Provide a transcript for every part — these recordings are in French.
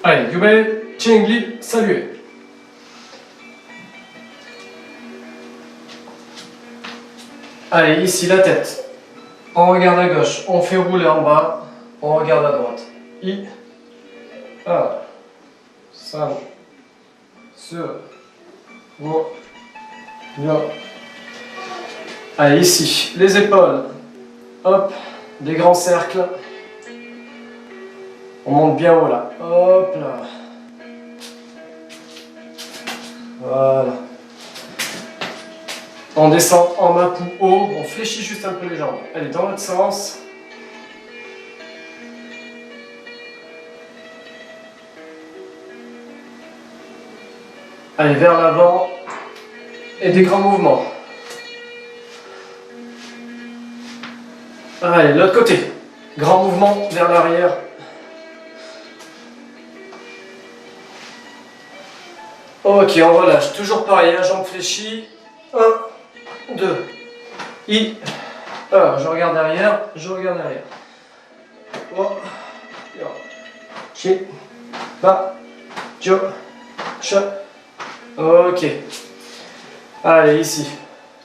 Allez, Yubei, Chengli, saluez. Allez, ici la tête. On regarde à gauche, on fait rouler en bas, on regarde à droite. I, 1, 5, sur, bien. Allez, ici, les épaules. Hop, des grands cercles. On monte bien haut là. Hop là. Voilà. On descend en mappou haut, on fléchit juste un peu les jambes. Allez, dans l'autre sens. Allez, vers l'avant. Et des grands mouvements. Allez, l'autre côté. Grand mouvement vers l'arrière. Ok, on relâche. Toujours pareil, la jambe fléchie. 1, 2. I. Alors, je regarde derrière. Je regarde derrière. Oh. Chi. Ba. Jo. Cha. Ok. Allez, ici.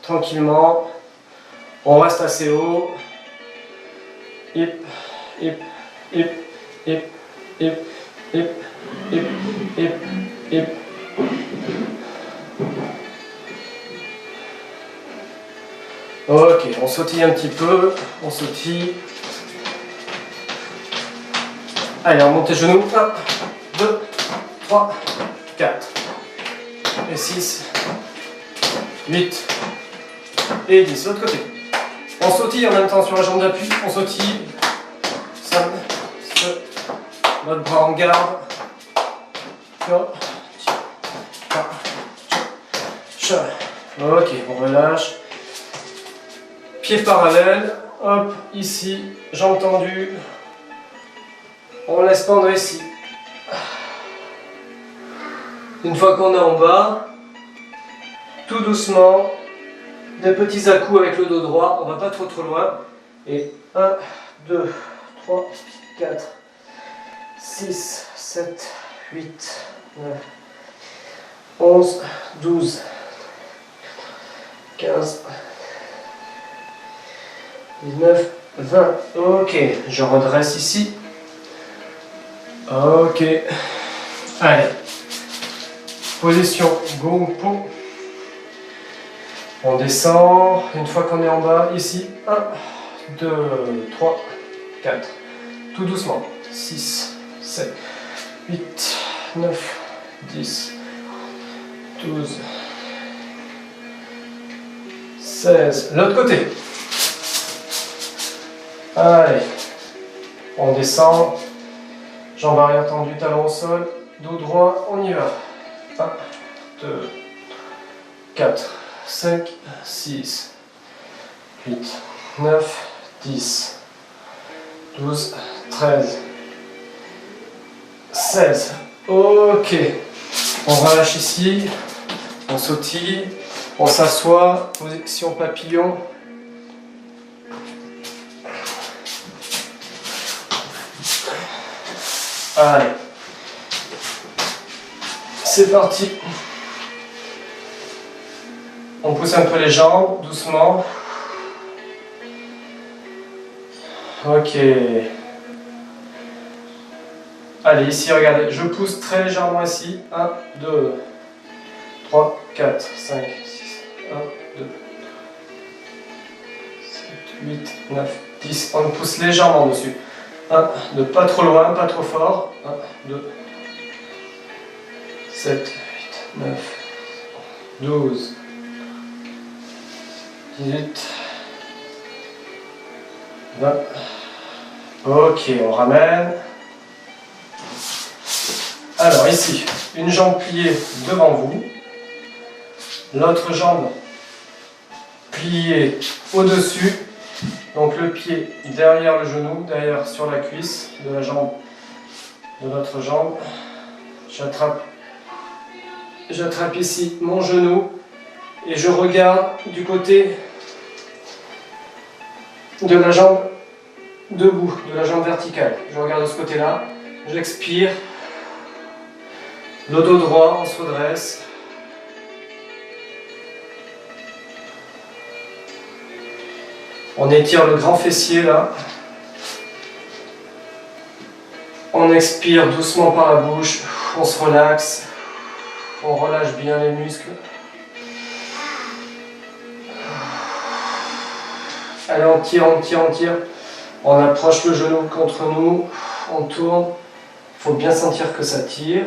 Tranquillement. On reste assez haut. Hip, hip, hip, hip, hip, hip, hip, hip, hip. Ok, on sautille un petit peu, on sautille. Allez, on monte les genoux. 1, 2, 3, 4. Et 6, 8 et 10. L'autre côté. On sautille en même temps sur la jambe d'appui, on sautille. 5, 7, notre bras en garde. Ok, on relâche. Pieds parallèles. Hop, ici, jambes tendues. On laisse pendre ici. Une fois qu'on est en bas, tout doucement, des petits à-coups avec le dos droit, on va pas trop loin. Et 1, 2, 3, 4, 6, 7, 8, 9, 11, 12, 15, 19, 20. Ok, je redresse ici. Ok. Allez. Position Gong Po. On descend. Une fois qu'on est en bas, ici. 1, 2, 3, 4. Tout doucement. 6, 7, 8, 9, 10, 12, 16. L'autre côté. Allez. On descend. Jambes arrière tendues, talons au sol. Dos droit, on y va. 1, 2, 4, 5, 6, 8, 9, 10, 12, 13, 16. Ok. On relâche ici. On sautille. On s'assoit. Position papillon. Allez. C'est parti. On pousse un peu les jambes, doucement. Ok. Allez, ici, regardez, je pousse très légèrement ici. 1, 2, 3, 4, 5, 6, 1, 2, 7, 8, 9, 10. On pousse légèrement dessus. 1, 2, pas trop loin, pas trop fort. 1, 2, 7, 8, 9, 12, 18, 20. Ok, on ramène. Alors ici, une jambe pliée devant vous, l'autre jambe pliée au-dessus, donc le pied derrière le genou, derrière sur la cuisse de la jambe, de notre jambe. J'attrape ici mon genou et je regarde du côté de la jambe debout, de la jambe verticale. Je regarde de ce côté-là, j'expire Le dos droit, on se redresse. On étire le grand fessier là. On expire doucement par la bouche. On se relaxe. On relâche bien les muscles. Allez, on tire, on tire, on tire. On approche le genou contre nous. On tourne. Il faut bien sentir que ça tire.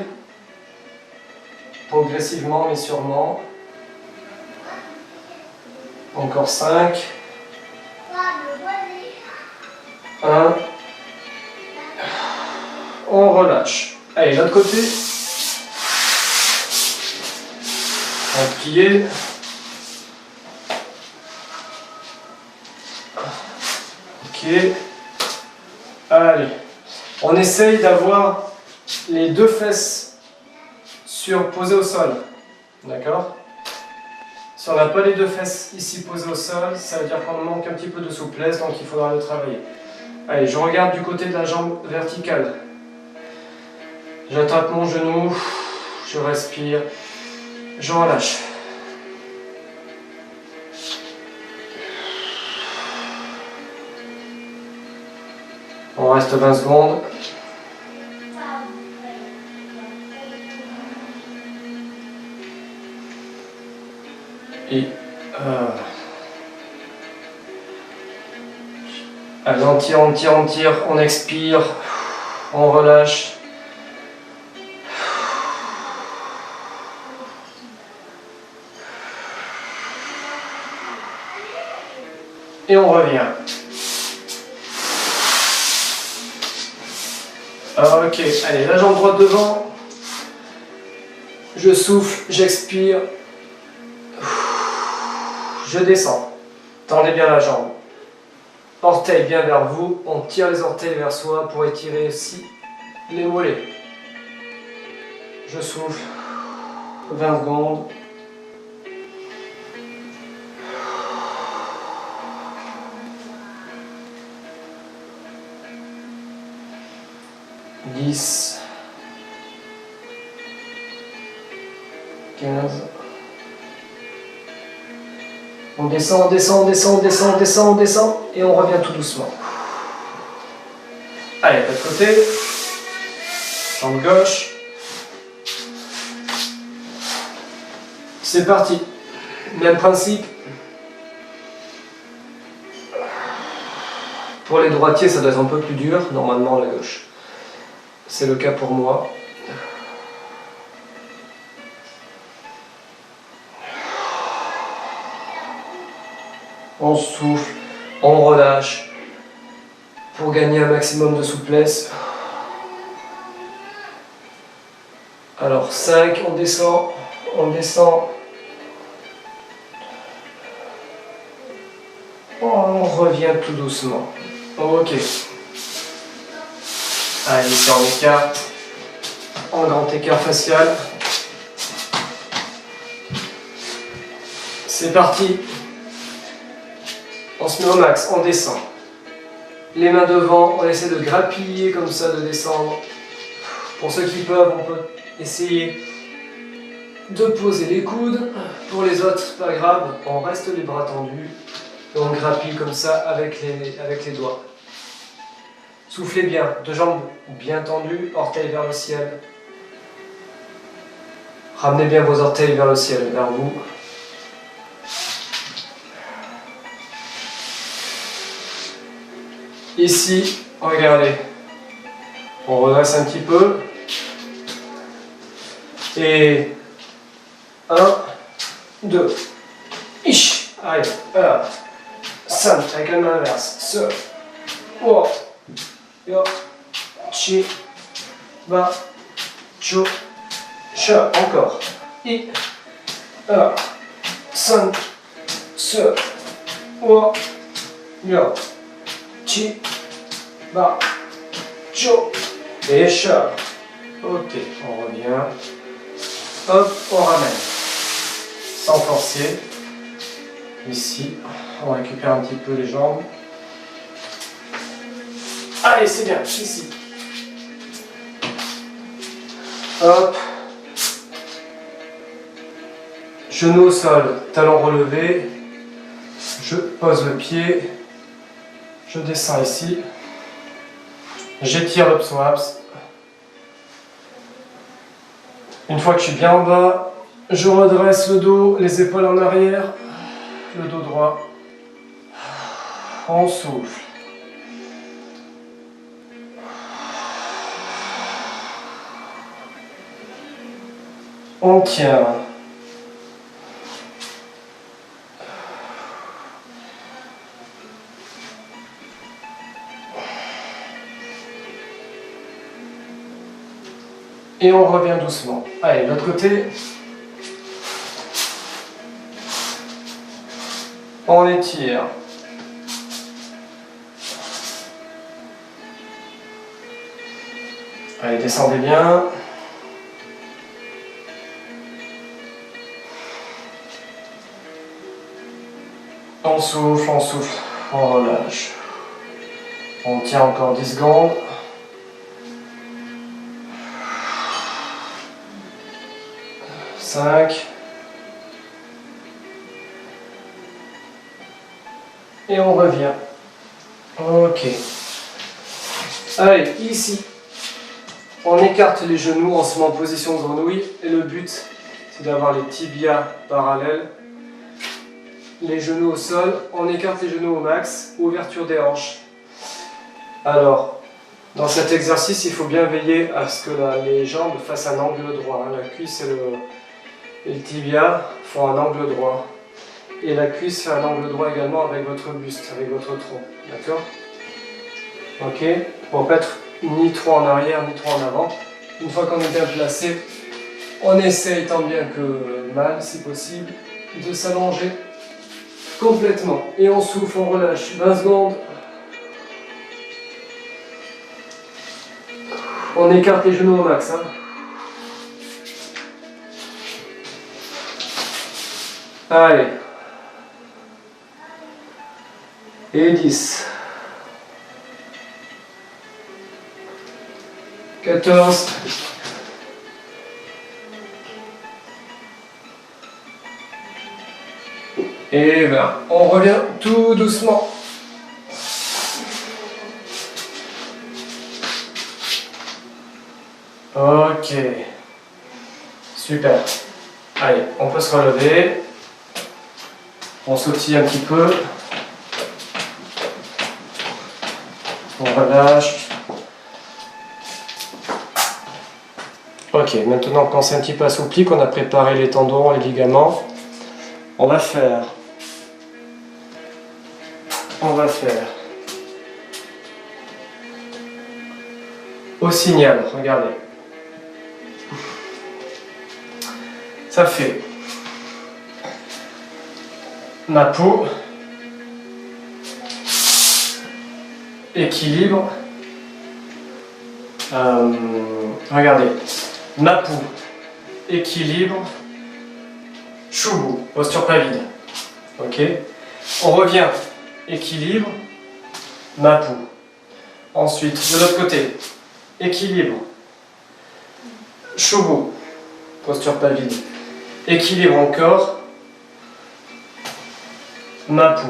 Progressivement mais sûrement. Encore 5. 1. On relâche. Allez, l'autre côté. On plie. Ok. Allez. On essaye d'avoir les deux fesses posées au sol. D'accord? Si on n'a pas les deux fesses ici posées au sol, ça veut dire qu'on manque un petit peu de souplesse, donc il faudra le travailler. Allez, je regarde du côté de la jambe verticale. J'attrape mon genou, je respire, je relâche. On reste 20 secondes. Et allez, on tire, on tire, on tire, on expire, on relâche. Et on revient. Ok, allez, la jambe droite devant. Je souffle, j'expire. Je descends. Tendez bien la jambe. Orteils bien vers vous. On tire les orteils vers soi pour étirer aussi les mollets. Je souffle. 20 secondes. « 10, 15, on descend, on descend, on descend, on descend, on descend, on descend, et on revient tout doucement. Allez, de l'autre côté, jambe gauche. C'est parti. Même principe. Pour les droitiers, ça doit être un peu plus dur, normalement la gauche. C'est le cas pour moi. On souffle, on relâche pour gagner un maximum de souplesse. Alors 5, on descend, on descend. On revient tout doucement. Ok. Allez, ici en écart, en grand écart facial. C'est parti. On se met au max, on descend. Les mains devant, on essaie de grappiller comme ça, de descendre. Pour ceux qui peuvent, on peut essayer de poser les coudes. Pour les autres, pas grave, on reste les bras tendus. Et on grappille comme ça avec les doigts. Soufflez bien, deux jambes bien tendues, orteils vers le ciel. Ramenez bien vos orteils vers le ciel, vers vous. Ici, regardez, on redresse un petit peu. Et 1, 2, ish, allez, 5, avec la main inverse, se, oh. Yo, chi, ba, chu, cha, encore. I, a, san, se, wo, yo, chi, ba, chu, et cha. Ok, on revient. Hop, on ramène. Sans forcer. Ici, on récupère un petit peu les jambes. Allez, c'est bien, ici. Hop, Genou au sol, talon relevé. Je pose le pied. Je descends ici. J'étire le psoas. Une fois que je suis bien en bas, je redresse le dos, les épaules en arrière, le dos droit. On souffle. On tient. Et on revient doucement. Allez, de l'autre côté. On étire. Allez, descendez bien. On souffle, on relâche. On tient encore 10 secondes. Cinq. Et on revient. Ok. Allez, ici. On écarte les genoux, on se met en position de grenouille. Et le but, c'est d'avoir les tibias parallèles. Les genoux au sol. On écarte les genoux au max. Ouverture des hanches. Alors, dans cet exercice, il faut bien veiller à ce que les jambes fassent un angle droit. La cuisse et le tibia font un angle droit. Et la cuisse fait un angle droit également avec votre buste, avec votre tronc. D'accord? Ok? Pour pas être ni trop en arrière, ni trop en avant. Une fois qu'on est bien placé, on essaye tant bien que mal, si possible, de s'allonger complètement. Et on souffle, on relâche. 20 secondes. On écarte les genoux au max. Hein. Allez. Et 10. 14. Et 20. On revient tout doucement. Ok. Super. Allez, on peut se relever. On sautille un petit peu. On relâche. Ok, maintenant qu'on s'est un petit peu assoupli, qu'on a préparé les tendons, les ligaments, on va faire au signal, regardez. Ça fait ma peau, équilibre, regardez, ma peau, équilibre, choubou, posture pas vide, ok. On revient, équilibre, ma peau. Ensuite, de l'autre côté, équilibre, choubou, posture pas vide, équilibre encore, ma peau.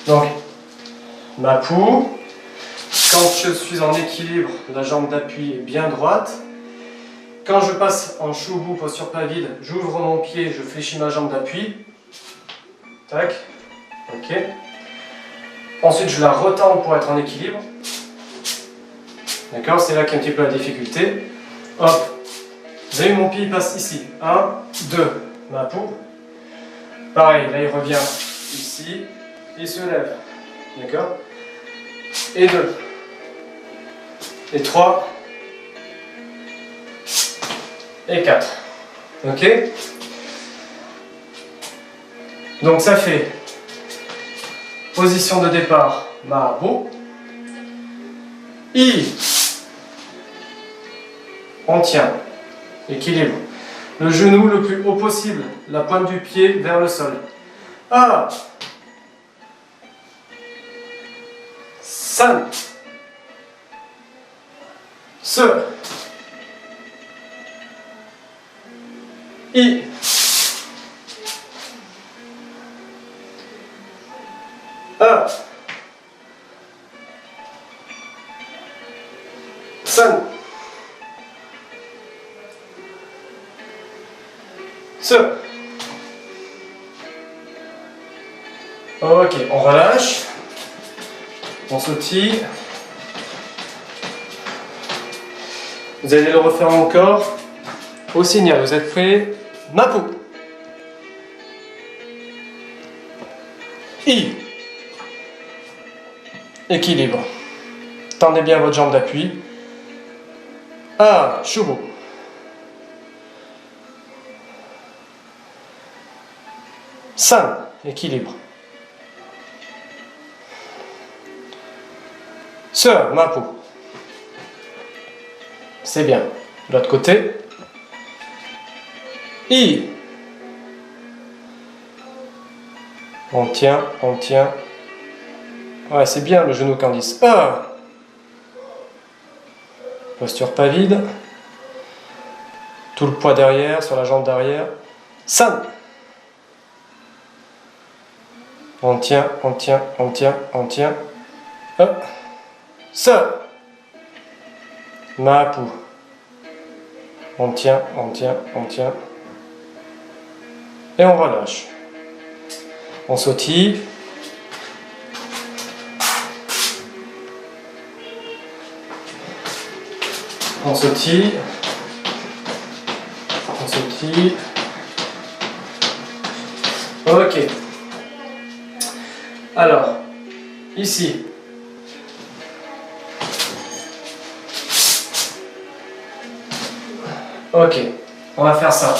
Donc, ma peau, quand je suis en équilibre, la jambe d'appui est bien droite. Quand je passe en choubou, posture pas vide, j'ouvre mon pied, je fléchis ma jambe d'appui. Tac. Ok. Ensuite, je la retends pour être en équilibre. D'accord, c'est là qu'est un petit peu la difficulté. Hop. Vous avez vu, mon pied il passe ici. 1, 2. Ma peau. Pareil, là il revient ici. Il se lève. D'accord. Et 2. Et 3. Et 4. Ok. Donc ça fait position de départ, ma peau. I. On tient. Équilibre. Le genou le plus haut possible. La pointe du pied vers le sol. A. 5. Se. I. Ce. Ok, on relâche. On sautille. Vous allez le refaire encore. Au signal, vous êtes prêts? Mapu. I. Équilibre. Tendez bien votre jambe d'appui. A. Shubu. San. Équilibre. Se. Mapu. C'est bien. De l'autre côté. I. On tient, on tient. Ouais, c'est bien le genou Candice. A. Posture pas vide. Tout le poids derrière, sur la jambe d'arrière. San. On tient, on tient, on tient, on tient. Hop. Se. Mapu. On tient, on tient, on tient. Et on relâche. On sautille. On sautille. On sautille. Ok. Alors, ici. Ok, on va faire ça.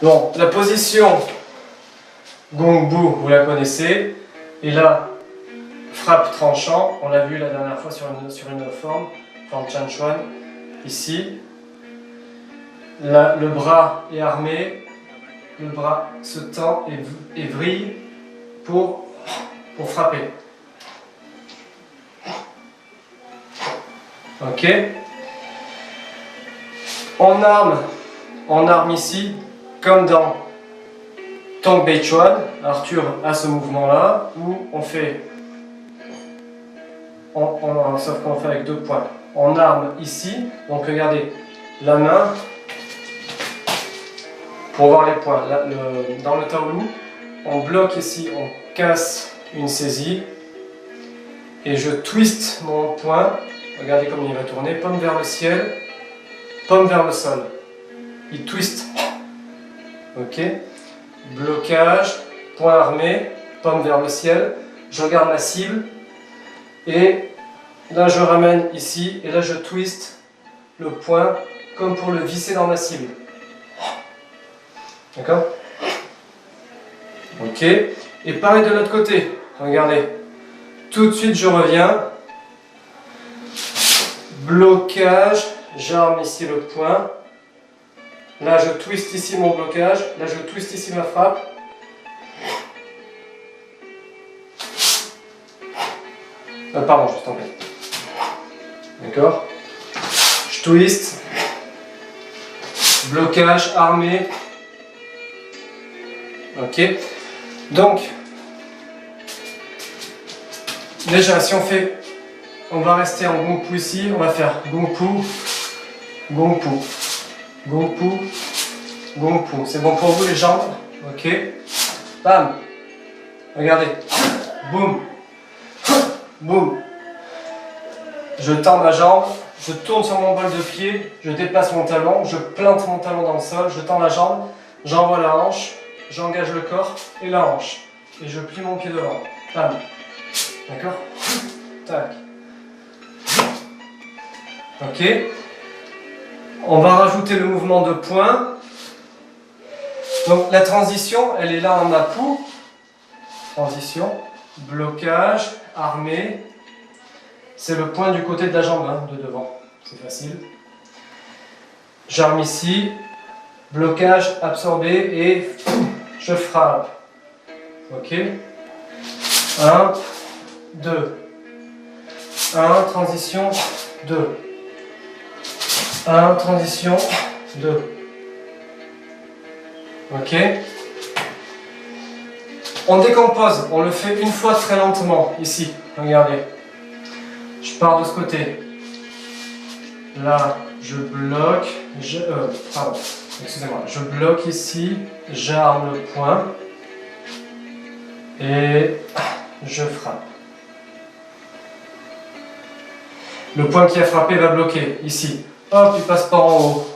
Bon, la position Gongbu, vous la connaissez. Et là, frappe tranchant, on l'a vu la dernière fois sur une forme Chan Chuan. Ici, là, le bras est armé, le bras se tend et vrille pour frapper. Ok. En arme ici, comme dans Tong Bei Chuan, Arthur a ce mouvement-là, où on fait, sauf qu'on fait avec 2 points. En arme ici, donc regardez, la main, pour voir les points. Là, dans le Taolu, on bloque ici, on casse une saisie, et je twiste mon poing. Regardez comme il va tourner, paume vers le ciel, paume vers le sol. Il twist. Ok. Blocage, point armé, paume vers le ciel. Je regarde ma cible. Et là je ramène ici. Et là je twist le poing comme pour le visser dans ma cible. D'accord? Ok. Et pareil de l'autre côté. Regardez. Tout de suite je reviens. Blocage, j'arme ici le poing. Là, je twiste ici mon blocage. Là, je twiste ici ma frappe. Pardon, je t'en prie. D'accord? Je twiste. Blocage, armé. Ok. Donc, déjà, si on fait... On va rester en Gongpu ici, on va faire Gongpu, Gongpu, Gongpu, Gongpu. C'est bon pour vous les jambes? Ok. Bam. Regardez. Boum. Boum. Je tends ma jambe, je tourne sur mon bol de pied, je dépasse mon talon, je plante mon talon dans le sol, je tends la jambe, j'envoie la hanche, j'engage le corps et la hanche. Et je plie mon pied devant. Bam. D'accord? Tac. Ok, on va rajouter le mouvement de poing. Donc la transition, elle est là en Mapu. Transition, blocage, armé. C'est le point du côté de la jambe, hein, de devant. C'est facile. J'arme ici, blocage, absorbé et je frappe. Ok. 1, 2. 1, transition, 2. 1, transition, 2. Ok. On décompose, on le fait une fois très lentement, ici. Regardez. Je pars de ce côté. Là, je bloque, pardon, excusez-moi, je bloque ici, j'arme le poing et je frappe. Le point qui a frappé va bloquer, ici. Hop, il passe par en haut.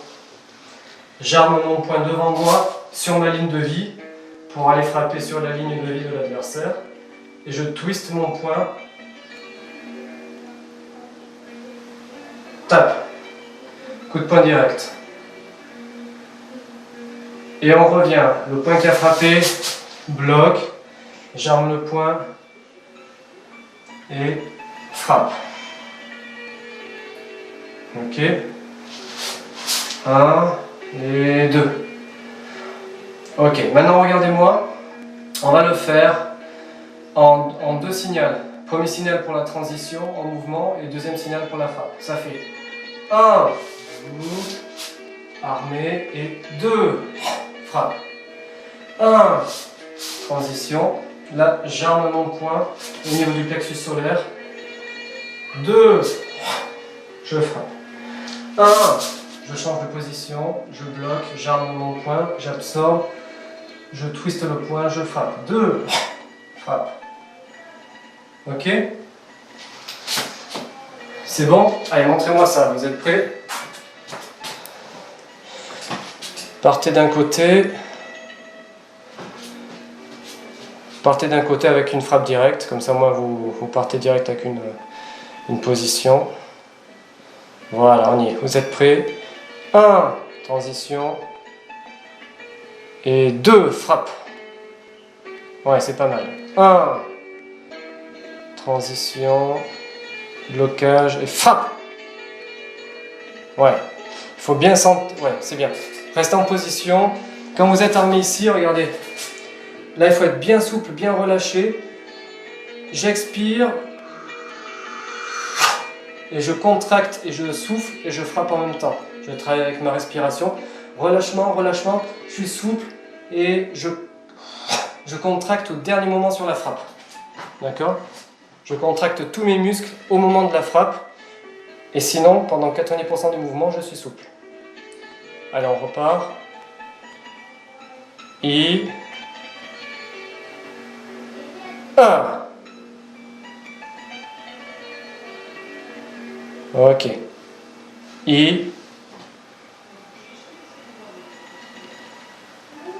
J'arme mon poing devant moi, sur ma ligne de vie, pour aller frapper sur la ligne de vie de l'adversaire. Et je twiste mon poing. Tape. Coup de poing direct. Et on revient. Le point qui a frappé, bloque. J'arme le poing et frappe. Ok. 1 et 2. Ok, maintenant regardez-moi. On va le faire en deux signaux. Premier signal pour la transition en mouvement et deuxième signal pour la frappe. Ça fait 1, armé, et 2, frappe. 1, transition. Là, j'arme mon poing au niveau du plexus solaire. 2, je frappe. 1, je change de position, je bloque, j'arme mon poing, j'absorbe, je twiste le poing, je frappe. 2, frappe. Ok? C'est bon? Allez, montrez-moi ça, vous êtes prêts? Partez d'un côté. Partez d'un côté avec une frappe directe, comme ça moi vous partez direct avec une position. Voilà, on y est. Vous êtes prêts? 1, transition. Et 2, frappe. Ouais, c'est pas mal. 1, transition, blocage et frappe. Ouais, il faut bien sentir. Ouais, c'est bien. Restez en position. Quand vous êtes armé ici, regardez. Là, il faut être bien souple, bien relâché. J'expire. Et je contracte et je souffle et je frappe en même temps. Je travaille avec ma respiration. Relâchement, relâchement. Je suis souple et je contracte au dernier moment sur la frappe. D'accord? Je contracte tous mes muscles au moment de la frappe. Et sinon, pendant 90% du mouvement, je suis souple. Allez, on repart. Et 1. Ok. Et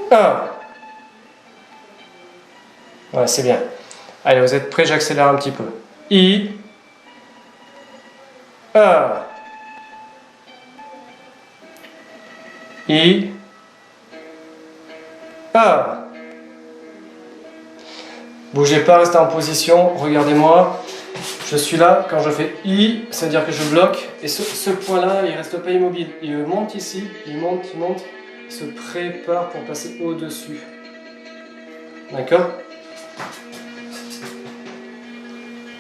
1. Ouais, c'est bien. Allez, vous êtes prêts? J'accélère un petit peu. Et 1. Et 1. Bougez pas, restez en position. Regardez-moi. Je suis là, quand je fais I, c'est-à-dire que je bloque, et ce point-là, il ne reste pas immobile. Il monte ici, il monte, il se prépare pour passer au-dessus. D'accord?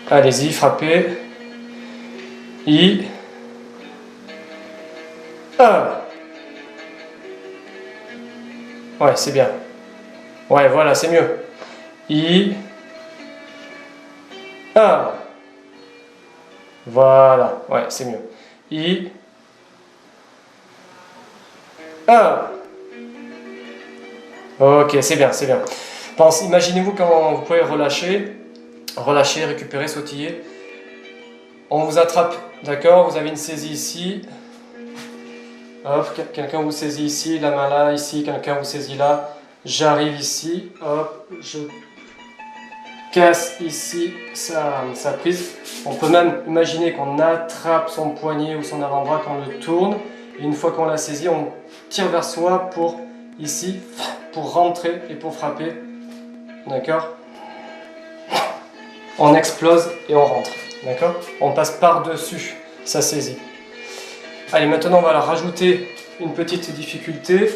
Allez-y, frappez. I. 1. Ouais, c'est bien. Ouais, voilà, c'est mieux. I. 1. Voilà, ouais, c'est mieux. I. 1. Ok, c'est bien, c'est bien. Imaginez-vous quand vous pouvez relâcher, récupérer, sautiller. On vous attrape, d'accord? Vous avez une saisie ici. Hop, quelqu'un vous saisit ici, la main là, ici, quelqu'un vous saisit là. J'arrive ici, hop, je casse ici sa prise. On peut même imaginer qu'on attrape son poignet ou son avant-bras, qu'on le tourne. Et une fois qu'on l'a saisi, on tire vers soi pour ici, pour rentrer et pour frapper. D'accord? On explose et on rentre. D'accord? On passe par-dessus sa saisie. Allez, maintenant on va leur rajouter une petite difficulté.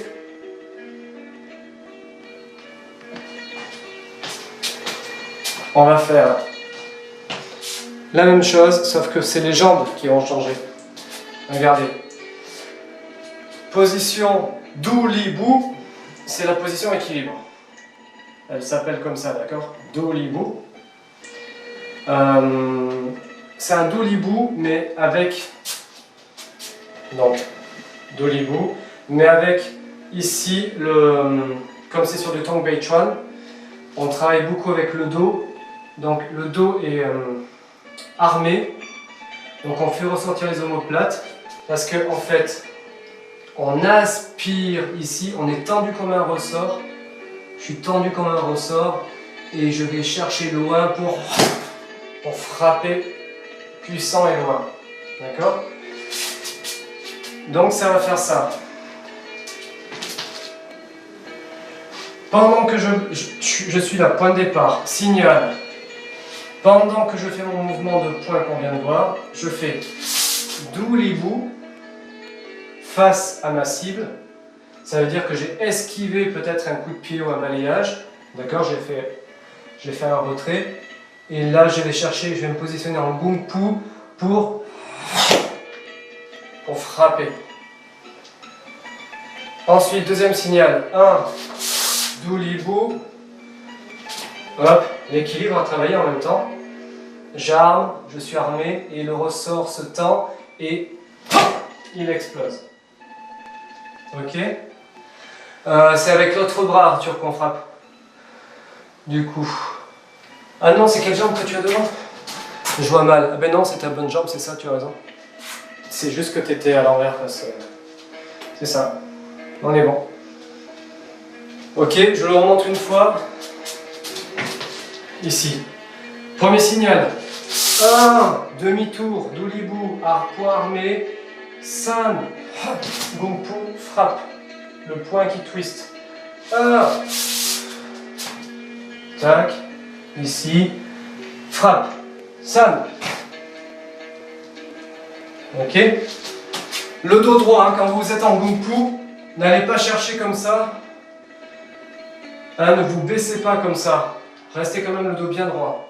On va faire la même chose, sauf que c'est les jambes qui vont changer. Regardez. Position Doulibou, c'est la position équilibre. Elle s'appelle comme ça, d'accord? Doulibou. C'est un Doulibou, mais avec Donc, Dolibou, mais avec ici, comme c'est sur du Tong Bei Chuan, on travaille beaucoup avec le dos. Donc le dos est armé, donc on fait ressortir les omoplates parce que en fait on aspire ici, on est tendu comme un ressort, je suis tendu comme un ressort et je vais chercher loin pour frapper puissant et loin, d'accord? Donc ça va faire ça. Pendant que je suis là, point de départ, signal. Pendant que je fais mon mouvement de poing qu'on vient de voir, je fais Dolibou face à ma cible. Ça veut dire que j'ai esquivé peut-être un coup de pied ou un balayage. D'accord, j'ai fait un retrait. Et là, je vais chercher, je vais me positionner en Gung Pu pour frapper. Ensuite, deuxième signal. 1, Dolibou. Hop, l'équilibre à travailler en même temps. J'arme, je suis armé et le ressort se tend et il explose. Ok, c'est avec l'autre bras, Arthur, qu'on frappe. Du coup. Ah non, c'est quelle jambe que tu as devant? Je vois mal. Ah ben non, c'est ta bonne jambe, c'est ça, tu as raison. C'est juste que tu étais à l'envers. C'est ça. On est bon. Ok, je le remonte une fois. Ici. Premier signal. 1, demi-tour, Dolibou, point armé. San, Gung Pu, frappe. Le point qui twist. 1. Tac. Ici. Frappe. San. Ok. Le dos droit, hein, quand vous êtes en Gung Pu, n'allez pas chercher comme ça. Hein, ne vous baissez pas comme ça. Restez quand même le dos bien droit.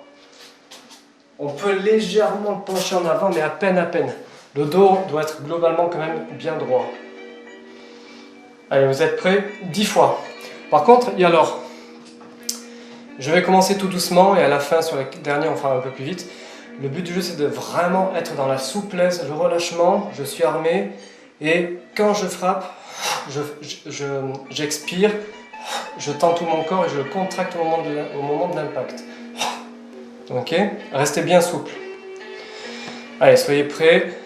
On peut légèrement le pencher en avant, mais à peine, à peine. Le dos doit être globalement quand même bien droit. Allez, vous êtes prêts? 10 fois. Par contre, et alors, je vais commencer tout doucement et à la fin, sur la dernière, on fera un peu plus vite. Le but du jeu, c'est de vraiment être dans la souplesse, le relâchement. Je suis armé et quand je frappe, j'expire, je tends tout mon corps et je contracte au moment de l'impact. Ok, restez bien souple. Allez, soyez prêts.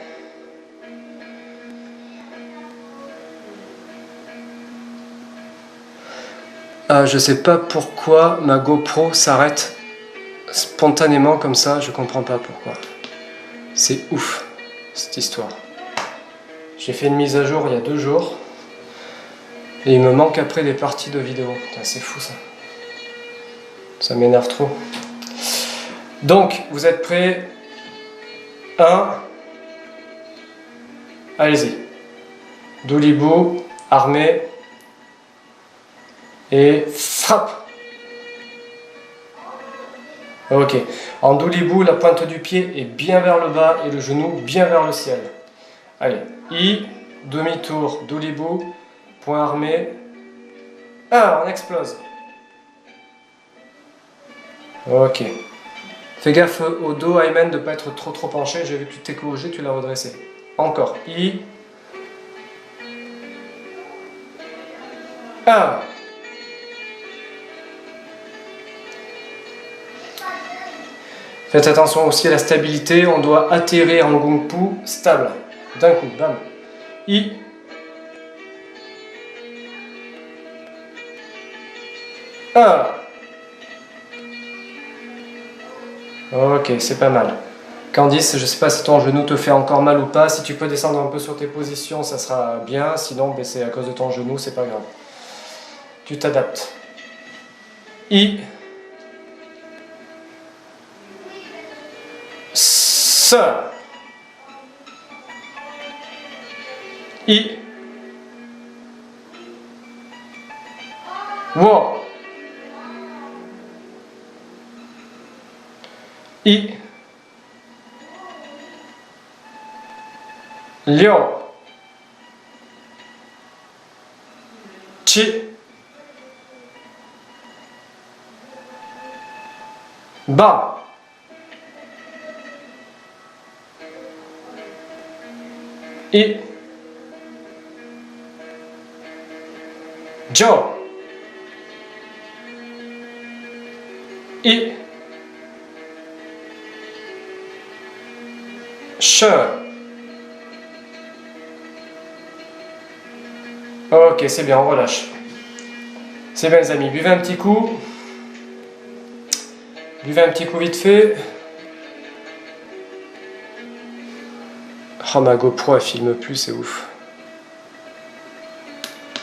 Je sais pas pourquoi ma GoPro s'arrête spontanément comme ça, je comprends pas pourquoi. C'est ouf, cette histoire. J'ai fait une mise à jour il y a 2 jours. Et il me manque après des parties de vidéo. C'est fou ça. Ça m'énerve trop. Donc, vous êtes prêts? 1. Allez-y. Dolibou, armé. Et frappe. Ok. En Dolibou, la pointe du pied est bien vers le bas et le genou bien vers le ciel. Allez. I, demi-tour, Dolibou, point armé. On explose. Ok. Fais gaffe au dos, Ayman, de ne pas être trop penché. J'ai vu que tu t'es corrigé, tu l'as redressé. Encore. I. 1. Faites attention aussi à la stabilité. On doit atterrir en Gung Pu stable. D'un coup, bam. I. 1. Ok, c'est pas mal. Candice, je ne sais pas si ton genou te fait encore mal ou pas. Si tu peux descendre un peu sur tes positions, ça sera bien. Sinon, ben, c'est à cause de ton genou, c'est pas grave. Tu t'adaptes. I. S. I. Wo. I. Liu. Chi. Ba. I. Jo. I. Che. Ok, c'est bien, on relâche. C'est bien les amis, buvez un petit coup. Buvez un petit coup vite fait. Oh, ma GoPro elle filme plus, c'est ouf.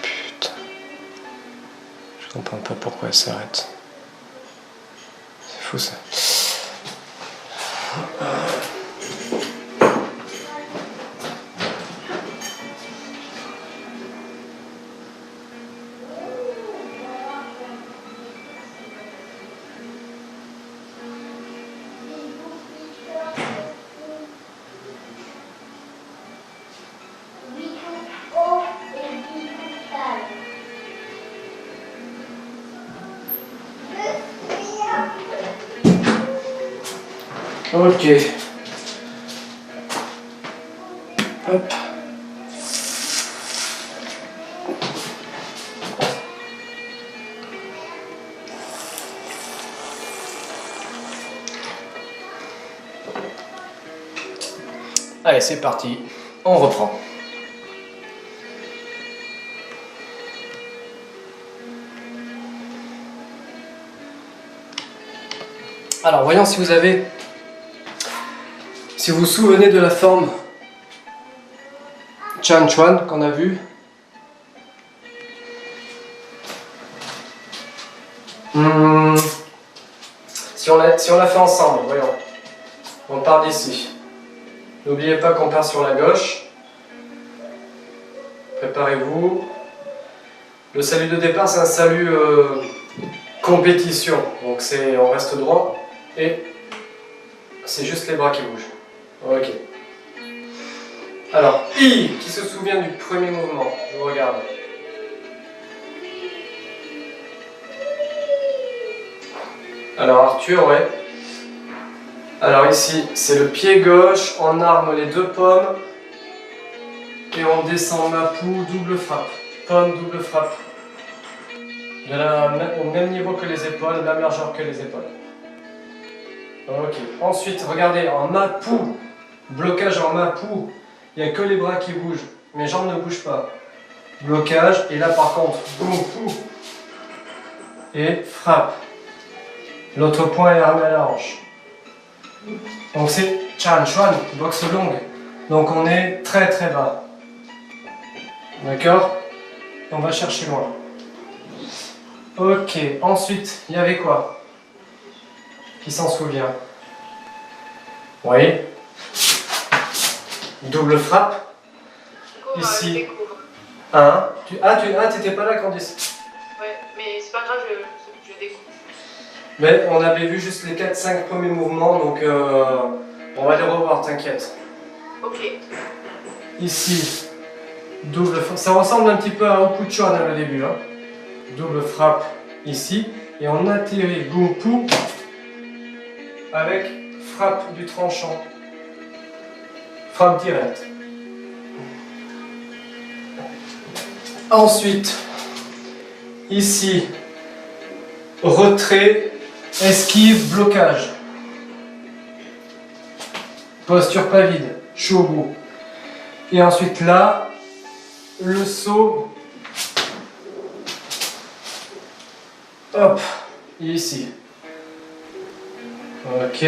Putain. Je comprends pas pourquoi elle s'arrête. C'est fou ça. Ok. Hop. Allez, c'est parti. On reprend. Alors, voyons si vous vous souvenez de la forme Chan Chuan qu'on a vu. Si on la fait ensemble, voyons. On part d'ici. N'oubliez pas qu'on part sur la gauche. Préparez-vous. Le salut de départ, c'est un salut compétition. Donc on reste droit et c'est juste les bras qui bougent. Ok. Alors, I, qui se souvient du premier mouvement? Je vous regarde. Alors Arthur, ouais. Alors ici, c'est le pied gauche, on arme les deux pommes et on descend Mapu, double frappe. Pomme, double frappe. Au même niveau que les épaules, la même largeur que les épaules. Ok. Ensuite, regardez, en Mapu, blocage en Mapu, il n'y a que les bras qui bougent, mes jambes ne bougent pas. Blocage, et là par contre, boum, pouf, et frappe. L'autre point est armé à la hanche. Donc c'est Chan Chuan, boxe longue. Donc on est très très bas. D'accord? On va chercher loin. Ok, ensuite, il y avait quoi? Qui s'en souvient? Oui. Double frappe. Ici. 1. Tu t'étais pas là, Candice? Ouais, mais c'est pas grave, je découvre. Mais on avait vu juste les 4-5 premiers mouvements, donc on va les revoir, t'inquiète. Ok. Ici, double frappe. Ça ressemble un petit peu à Opuchuan au début. Hein. Double frappe ici. Et on atterrit Gumpu avec frappe du tranchant. Frappe directe. Ensuite, ici, retrait, esquive, blocage. Posture pas vide, shobu. Et ensuite là, le saut. Hop, ici. Ok.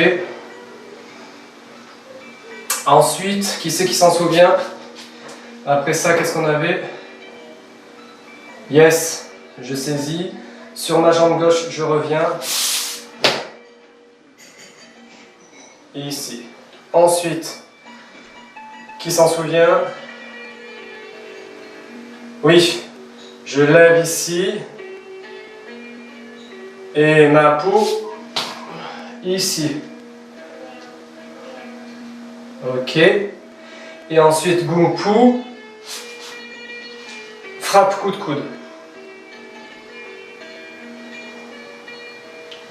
Ensuite, qui c'est qui s'en souvient? Après ça, qu'est-ce qu'on avait? Yes, je saisis. Sur ma jambe gauche, je reviens. Et ici. Ensuite, qui s'en souvient? Oui, je lève ici. Et ma peau, ici. Ok. Et ensuite, Gumpu. Frappe coup de coude.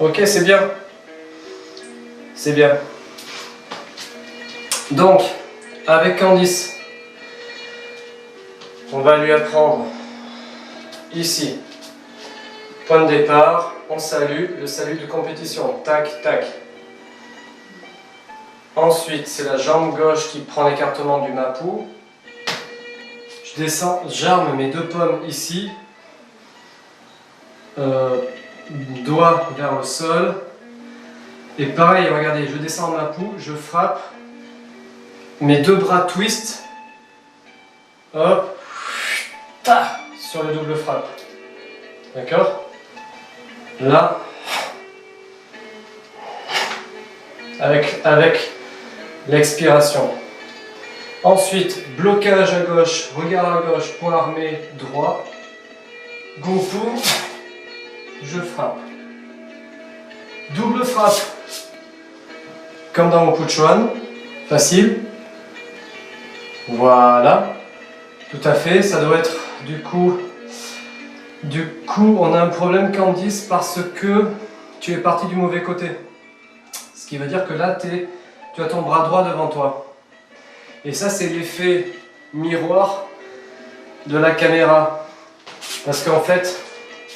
Ok, c'est bien. C'est bien. Donc, avec Candice, on va lui apprendre ici. Point de départ, on salue, le salut de compétition. Tac, tac. Ensuite, c'est la jambe gauche qui prend l'écartement du mapou. Je descends, j'arme mes deux pommes ici. Doigt vers le sol. Et pareil, regardez, je descends en mapou, je frappe. Mes deux bras twist. Hop. Ta, sur le double frappe. D'accord? Là. Avec l'expiration. Ensuite, blocage à gauche, regard à gauche, poing armé droit. Gonfu, je frappe. Double frappe, comme dans mon Puchuan, facile. Voilà, tout à fait, ça doit être du coup, on a un problème Candice parce que tu es parti du mauvais côté. Ce qui veut dire que là, tu as ton bras droit devant toi. Et ça, c'est l'effet miroir de la caméra. Parce qu'en fait,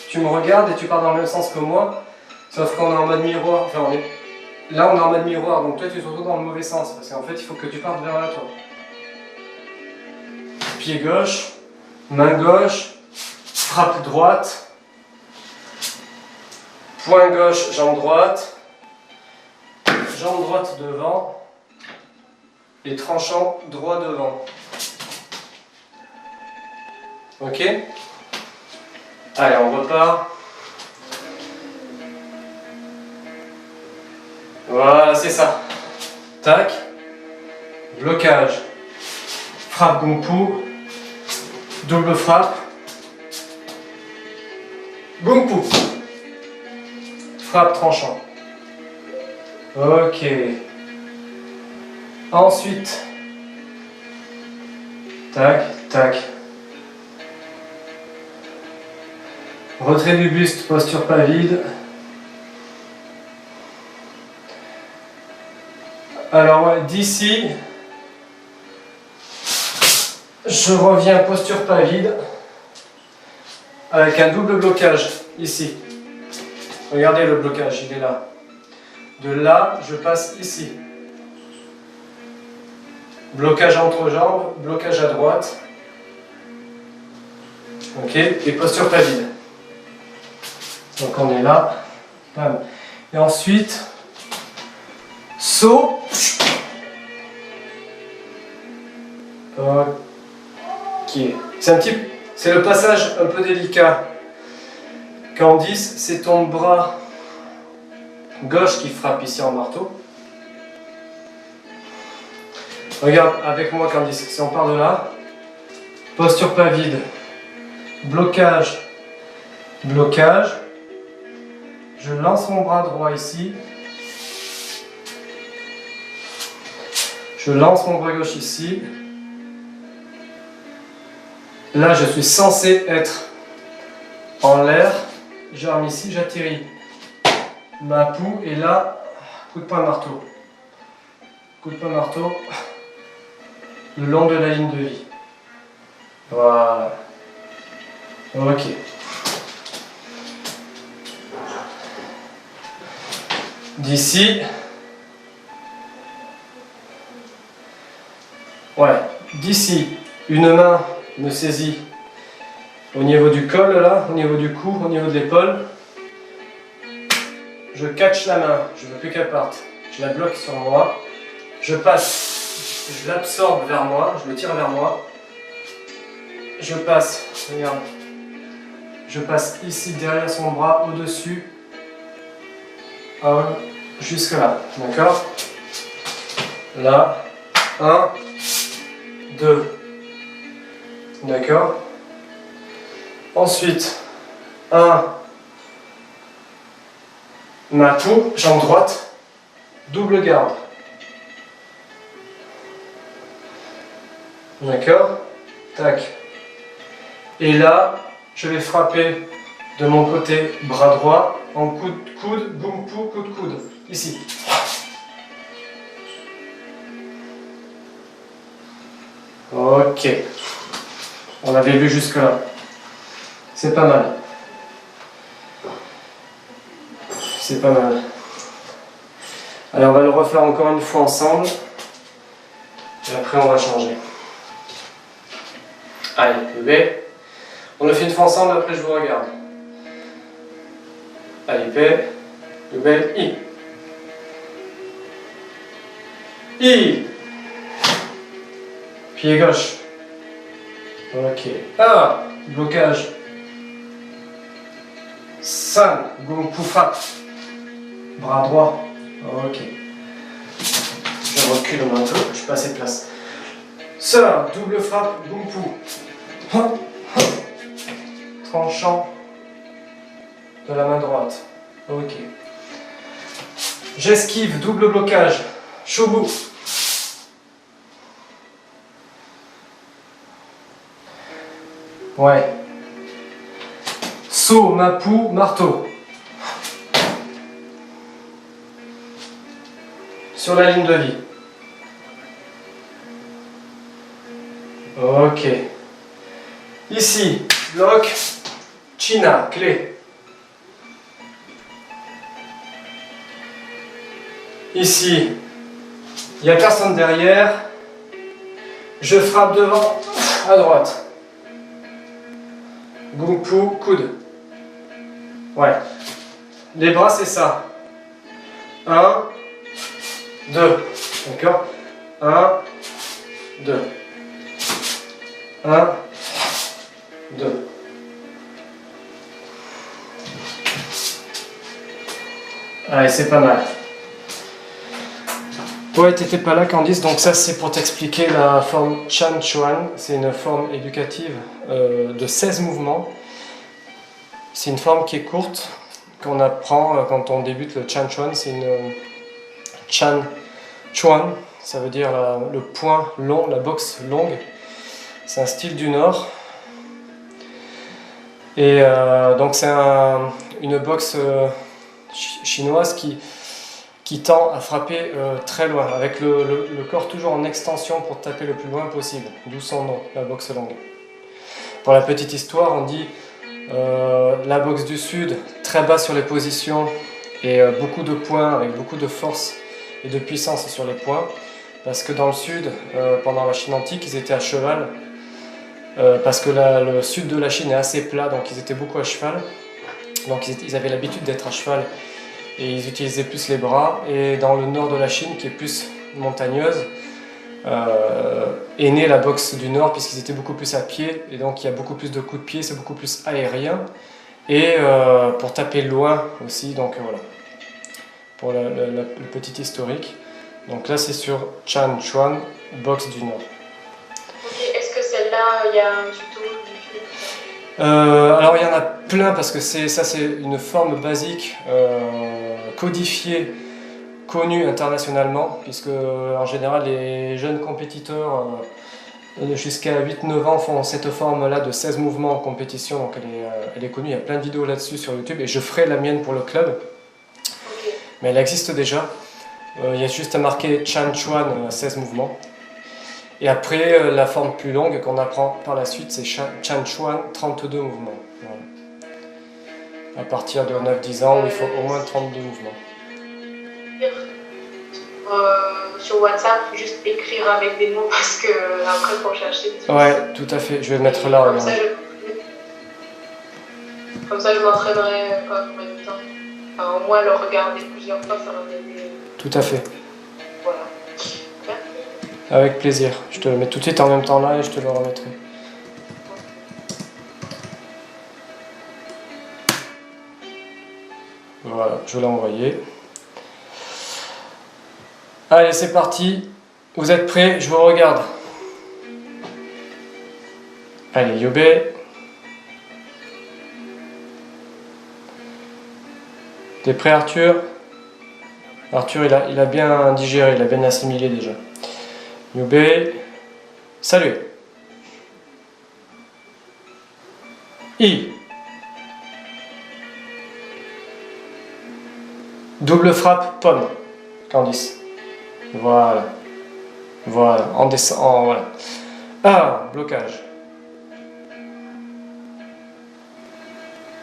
tu me regardes et tu pars dans le même sens que moi, sauf qu'on est en mode miroir. Enfin, là, on est en mode miroir, donc toi, tu te retrouves dans le mauvais sens. Parce qu'en fait, il faut que tu partes vers là, toi. Pied gauche, main gauche, frappe droite, poing gauche, jambe droite devant. Et tranchant droit devant. Ok? Allez, on repart. Voilà, c'est ça. Tac. Blocage. Frappe Gonpu. Double frappe. Gonpu. Frappe tranchant. Ok. Ensuite, tac, tac. Retrait du buste, posture pas vide. Alors ouais, d'ici, je reviens posture pas vide, avec un double blocage, ici. Regardez le blocage, il est là. De là, je passe ici. Blocage entre jambes, blocage à droite. Ok, et posture pas vide. Donc on est là. Bam. Et ensuite, saut. Ok. C'est le passage un peu délicat. Candice, c'est ton bras gauche qui frappe ici en marteau. Regarde avec moi Candice, si on part de là, posture pas vide, blocage, blocage, je lance mon bras droit ici, je lance mon bras gauche ici, là je suis censé être en l'air, j'arme ici, j'atterris ma poue et là, coup de poing marteau, le long de la ligne de vie. Voilà. Ok. D'ici. Ouais. D'ici, une main me saisit au niveau du col, là, au niveau du cou, au niveau de l'épaule. Je catch la main, je ne veux plus qu'elle parte. Je la bloque sur moi. Je passe, je l'absorbe vers moi, je le tire vers moi. Je passe, regarde. Je passe ici derrière son bras, au-dessus. Jusque là, d'accord? Là, 1, 2. D'accord? Ensuite, 1. Ma tour, jambe droite, double garde. D'accord? Tac. Et là, je vais frapper de mon côté bras droit en coup de coude, Gonfu, coup de coude. Ici. Ok. On avait vu jusque là. C'est pas mal. C'est pas mal. Allez, on va le refaire encore une fois ensemble. Et après, on va changer. Allez, bébé. On le fait une fois ensemble, après je vous regarde. Allez, bébé, I. I. Pied gauche. Ok. 1. Blocage. 5. Gung Fu frappe. Bras droit. Ok. Je recule un peu, je pas assez de place. Ça, double frappe, Gung Fu. Tranchant de la main droite. Ok. J'esquive, double blocage. Shobu. Ouais. Saut, mapu, marteau. Sur la ligne de vie. Ok. Ici, bloc, China, clé. Ici, il n'y a personne derrière. Je frappe devant, à droite. Gung Fu, coude. Ouais. Les bras, c'est ça. 1, 2. D'accord? 1, 2. 1, 2. Allez, c'est pas mal. Ouais, t'étais pas là, Candice, donc ça c'est pour t'expliquer la forme Chan Chuan. C'est une forme éducative de 16 mouvements. C'est une forme qui est courte, qu'on apprend quand on débute le Chan Chuan. C'est une Chan Chuan, ça veut dire le point long, la boxe longue. C'est un style du Nord. Et donc c'est une boxe chinoise qui tend à frapper très loin, avec le corps toujours en extension pour taper le plus loin possible, d'où son nom, la boxe longue. Pour la petite histoire, on dit la boxe du Sud, très bas sur les positions et beaucoup de points avec beaucoup de force et de puissance sur les points, parce que dans le Sud, pendant la Chine antique, ils étaient à cheval, parce que le sud de la Chine est assez plat, donc ils étaient beaucoup à cheval, donc ils avaient l'habitude d'être à cheval. Et ils utilisaient plus les bras. Et dans le nord de la Chine, qui est plus montagneuse, est née la boxe du nord, puisqu'ils étaient beaucoup plus à pied. Et donc il y a beaucoup plus de coups de pied, c'est beaucoup plus aérien. Et pour taper loin aussi, donc voilà. Pour le petit historique. Donc là c'est sur Chan Chuan, boxe du nord. Ok, est-ce que celle-là, il y a un tuto YouTube? Alors il y en a plein parce que c'est une forme basique codifiée, connue internationalement, puisque en général les jeunes compétiteurs jusqu'à 8-9 ans font cette forme-là de 16 mouvements en compétition, donc elle est connue, il y a plein de vidéos là-dessus sur YouTube et je ferai la mienne pour le club, Ok. mais elle existe déjà. Il y a juste à marquer Chan Chuan 16 mouvements. Et après, la forme plus longue qu'on apprend par la suite, c'est Chan Chuan 32 mouvements. Voilà. À partir de 9-10 ans, il faut au moins 32 mouvements. Sur WhatsApp, juste écrire avec des mots parce que après pour chercher. Ouais, tout à fait. Je vais mettre là. Comme ça, je m'entraînerai pas combien de temps. Enfin, au moins le regarder plusieurs fois, ça va m'aider. Tout à fait. Voilà. Avec plaisir. Je te le mets tout de suite en même temps là et je te le remettrai. Voilà, je l'ai envoyé. Allez, c'est parti. Vous êtes prêts? Je vous regarde. Allez, Yobé. T'es prêt, Arthur? Arthur, il a bien digéré, il a bien assimilé déjà. Yobé. Salut. I. Double frappe, pomme. Candice. Voilà. Voilà. En descend. Voilà. 1. Blocage.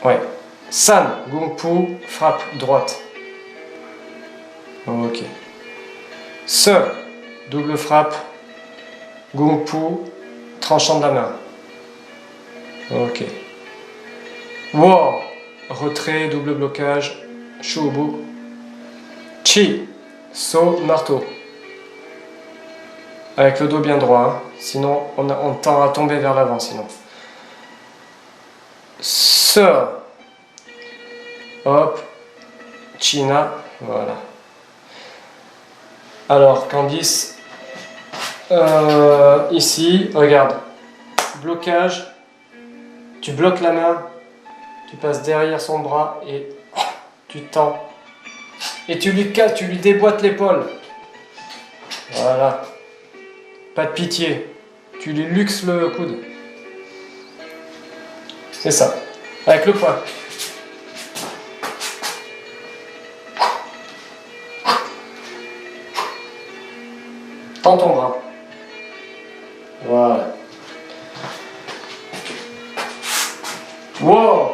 Ouais. San, Gung Pu, frappe droite. Ok. Se, double frappe, Gung Pu, tranchant de la main. Ok. Wo, retrait, double blocage, Shubu. Chi, saut, marteau. Avec le dos bien droit, hein. Sinon on tend à tomber vers l'avant sinon. Se, hop, China, voilà. Alors Candice, ici, regarde, blocage, tu bloques la main, tu passes derrière son bras et tu tends. Et tu lui déboîtes l'épaule. Voilà. Pas de pitié. Tu lui luxes le coude. C'est ça. Avec le poing. Tends ton bras. Voilà. Wow!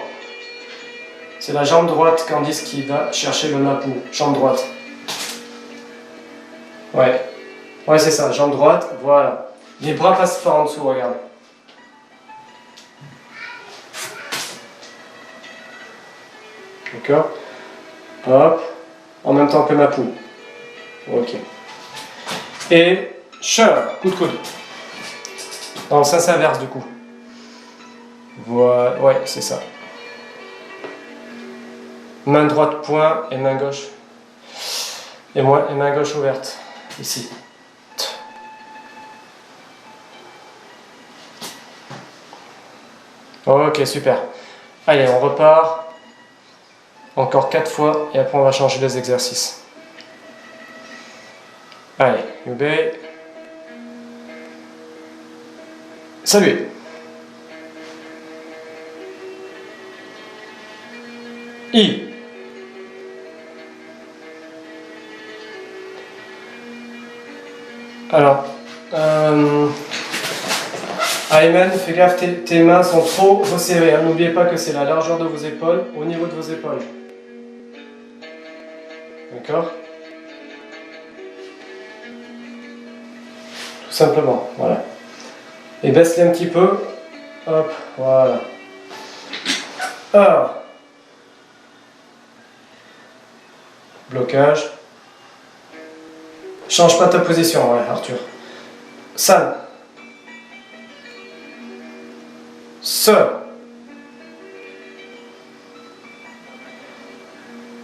C'est la jambe droite, Candice, qui va chercher le lapu. Jambe droite. Ouais. Ouais, c'est ça, jambe droite, voilà. Les bras passent par en dessous, regarde. D'accord? Hop. En même temps que ma poule. Ok. Et coup de coude. Dans le sens inverse du coup. Voilà, ouais, c'est ça. Main droite point et main gauche. Et main gauche ouverte. Ici. Ok, super. Allez, on repart. Encore 4 fois et après on va changer les exercices. Allez, Yubei. Salut. I. Alors, Ayman, fais gaffe, tes mains sont trop resserrées. Hein. N'oubliez pas que c'est la largeur de vos épaules au niveau de vos épaules. D'accord? Tout simplement, voilà. Et baisse-les un petit peu. Hop, voilà. Alors. Blocage. Change pas ta position, ouais, Arthur. San. Se.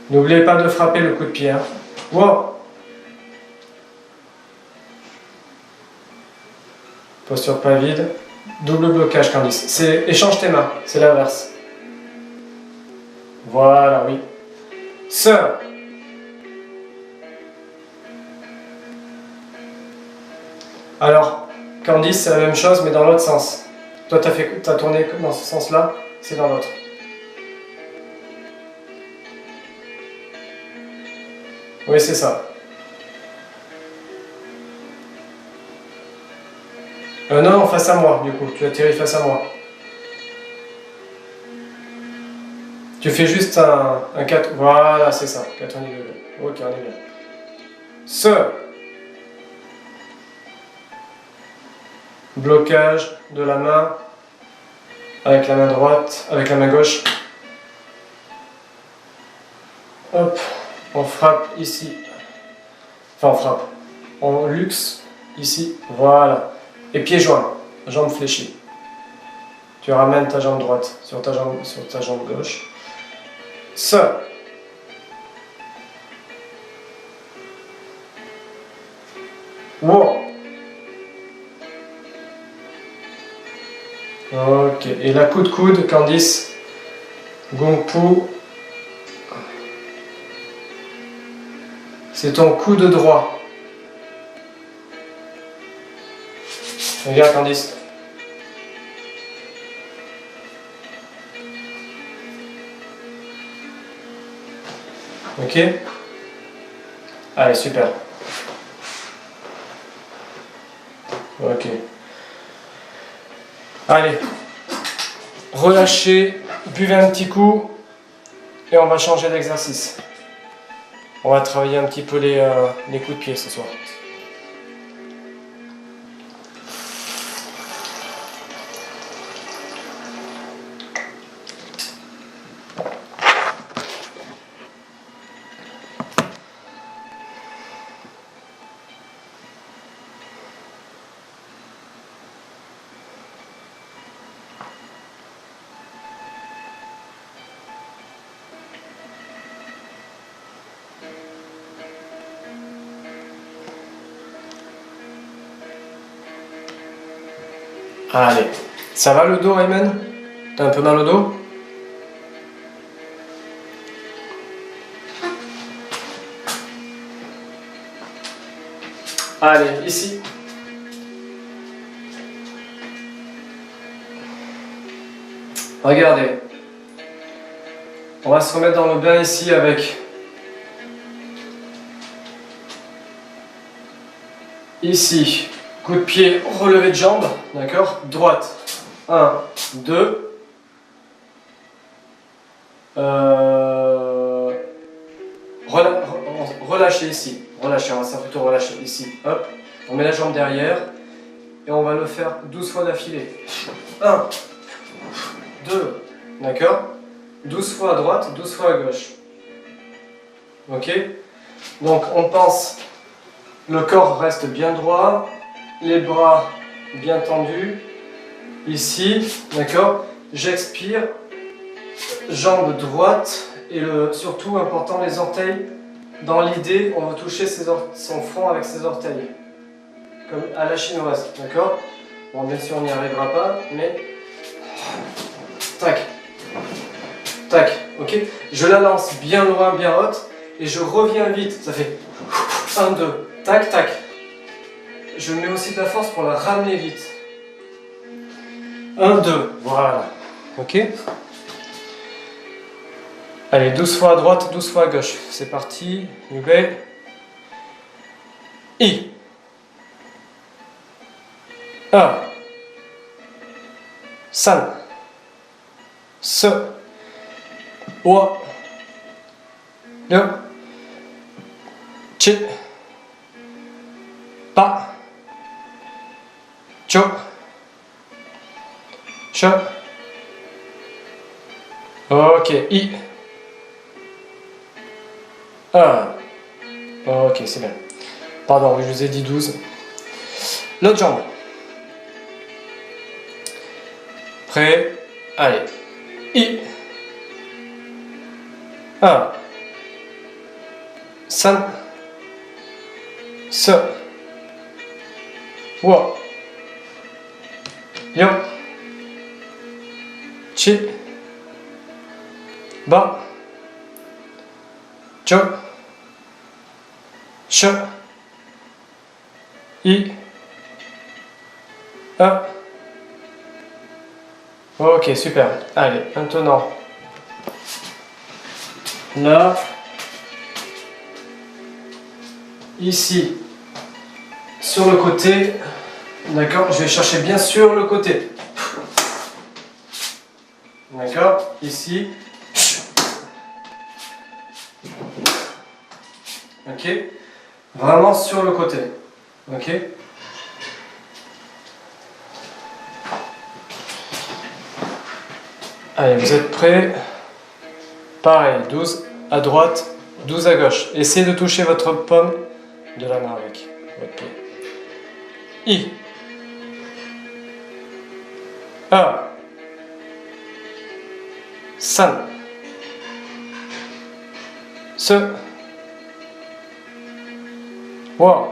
N'oubliez pas de frapper le coup de pied. Hein. Wow. Posture pas vide. Double blocage, Candice. Échange tes mains, c'est l'inverse. Voilà, oui. Se. Alors, Candice, c'est la même chose, mais dans l'autre sens. Toi, t'as tourné dans ce sens-là, c'est dans l'autre. Oui, c'est ça. Non, face à moi, du coup. Tu atterris face à moi. Tu fais juste un 4. Voilà, c'est ça. 90 degrés. Ok, on est bien. Se. Blocage de la main avec la main droite, avec la main gauche. Hop, on frappe ici. Enfin, on frappe. On luxe ici. Voilà. Et pieds joints, jambe fléchie. Tu ramènes ta jambe droite sur ta jambe gauche. Se. Wow. Ok, et la coup de coude, Candice, Gung Pu, c'est ton coude droit. Regarde, Candice. Ok? Allez, super. Ok. Allez, relâchez buvez un petit coup et on va changer d'exercice. On va travailler un petit peu les coups de pied ce soir. Allez, ça va le dos, Ayman? T'as un peu mal au dos? Allez, ici. Regardez. On va se remettre dans le bain ici avec ici, coup de pied, relevé de jambe, d'accord? Droite, 1, 2. Relâchez ici, relâchez, on va plutôt relâcher ici, hop. On met la jambe derrière et on va le faire 12 fois d'affilée. 1, 2, d'accord? 12 fois à droite, 12 fois à gauche. Ok? Donc on pense, le corps reste bien droit, les bras bien tendus, ici, d'accord? J'expire, jambe droite et surtout important les orteils. Dans l'idée, on va toucher son front avec ses orteils, comme à la chinoise, d'accord? Bon, bien sûr on n'y arrivera pas, mais tac, tac, ok? Je la lance bien loin, bien haute, et je reviens vite, ça fait 1, 2, tac, tac. Je mets aussi de la force pour la ramener vite. 1, 2, voilà, ok? Allez, 12 fois à droite, 12 fois à gauche. C'est parti. Yubei. I. 1. San. Se. Wa. Ryo. Chi. Pa. Cho. Sho. Ok. I. 1. Ok, c'est bien. Pardon, je vous ai dit 12. L'autre jambe. Prêt? Allez. I. 1. San. Se. Wa. Ryo. Chi. Ba. Cho. Sho. I. 1. Ok, super. Allez, maintenant. Là. Ici. Sur le côté. D'accord, je vais chercher bien sur le côté. D'accord, ici. Ok, vraiment sur le côté. Ok. Allez, vous êtes prêts? Pareil, 12 à droite, 12 à gauche. Essayez de toucher votre paume de la main avec votre pied. I. 1. San. Se. Wa.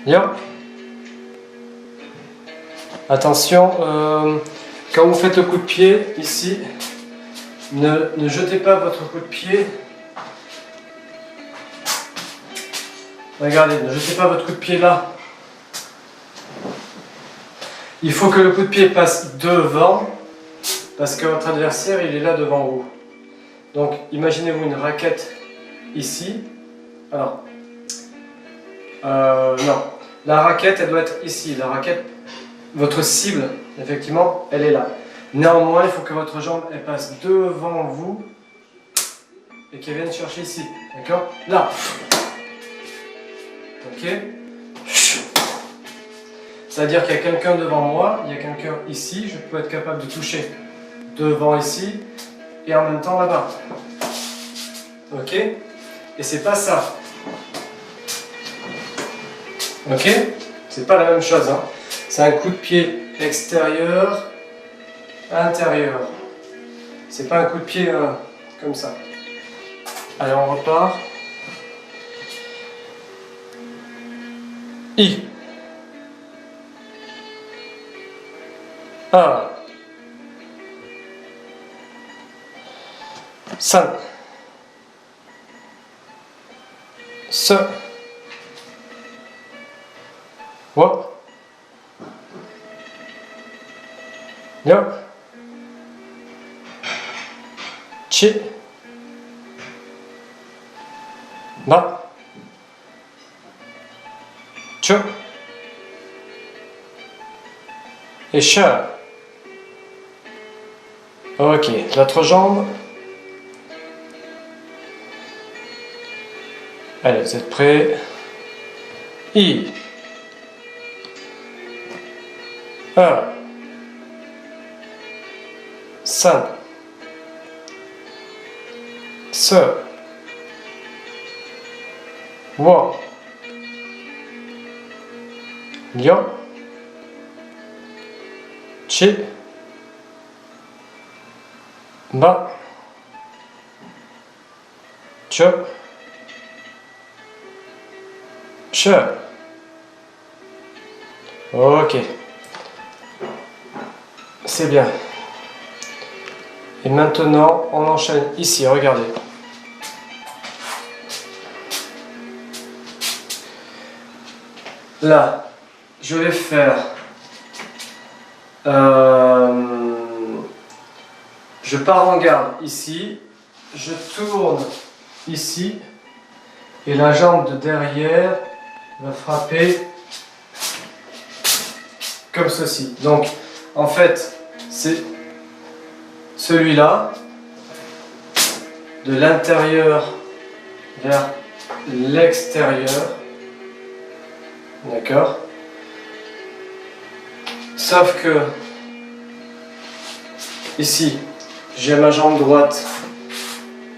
Ryo. Attention, quand vous faites le coup de pied ici, ne jetez pas votre coup de pied. Regardez, ne jetez pas votre coup de pied là. Il faut que le coup de pied passe devant, parce que votre adversaire il est là devant vous. Donc imaginez-vous une raquette ici. Alors, non, la raquette elle doit être ici. La raquette, votre cible, effectivement, elle est là. Néanmoins, il faut que votre jambe elle passe devant vous et qu'elle vienne chercher ici. D'accord? Là. Ok? C'est-à-dire qu'il y a quelqu'un devant moi, il y a quelqu'un ici, je peux être capable de toucher devant ici et en même temps là-bas. Ok? Et c'est pas ça. Ok? C'est pas la même chose. Hein. C'est un coup de pied extérieur, intérieur. C'est pas un coup de pied comme ça. Allez, on repart. I. 1. 5. Se. Wa. Ya. Chi. Ba. Che. Et cha. Ok, l'autre jambe. Allez, vous êtes prêts? I. 1. 5. Se. Wa. Lia. Chi. Ba. Che. Che. Ok. C'est bien. Et maintenant, on enchaîne ici, regardez. Là, je vais faire... je pars en garde ici, je tourne ici, et la jambe de derrière va frapper comme ceci. Donc, en fait, c'est celui-là, de l'intérieur vers l'extérieur. D'accord? Sauf que, ici, j'ai ma jambe droite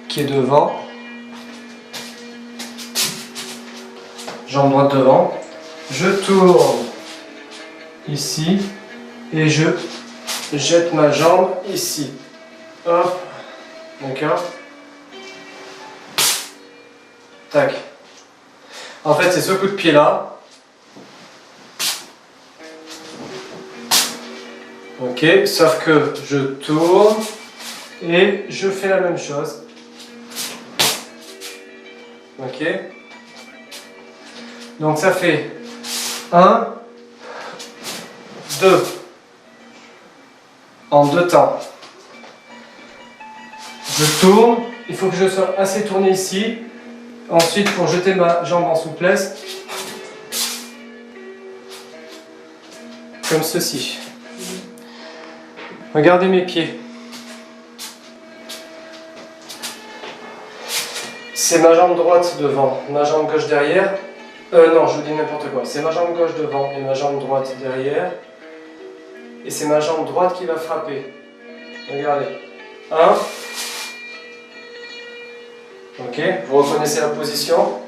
qui est devant. Jambe droite devant. Je tourne ici et je jette ma jambe ici. Hop. D'accord? Tac. En fait, c'est ce coup de pied là. Ok, sauf que je tourne et je fais la même chose. Ok. Donc ça fait 1, 2, en 2 temps. Je tourne, il faut que je sois assez tourné ici. Ensuite, pour jeter ma jambe en souplesse, comme ceci. Regardez mes pieds. C'est ma jambe droite devant, ma jambe gauche derrière. Non, je vous dis n'importe quoi. C'est ma jambe gauche devant et ma jambe droite derrière. Et c'est ma jambe droite qui va frapper. Regardez. 1. Ok, vous reconnaissez la position.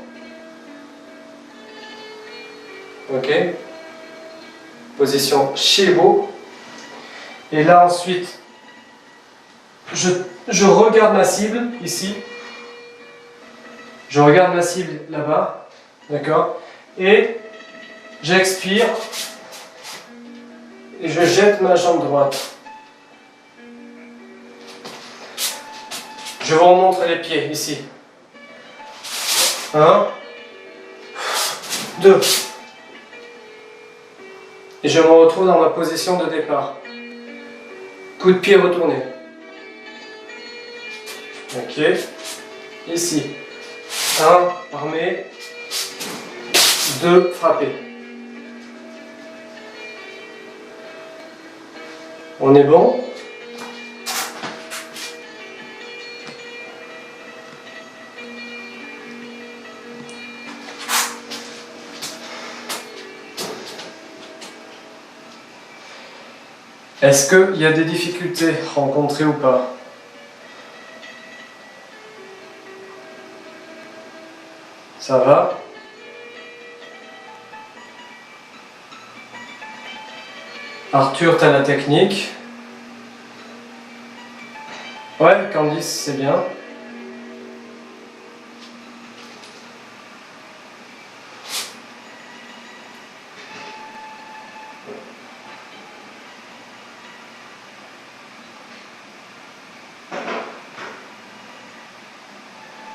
Ok. Position Shibo. Et là ensuite, je regarde ma cible ici. Je regarde ma cible là-bas. D'accord? Et j'expire. Et je jette ma jambe droite. Je vous remontre les pieds ici. 1, 2. Et je me retrouve dans ma position de départ. Coup de pied retourné. Ok. Ici. 1, armé. 2, frappé. On est bon? Est-ce qu'il y a des difficultés rencontrées ou pas? Ça va? Arthur, t'as la technique. Ouais, Candice, c'est bien.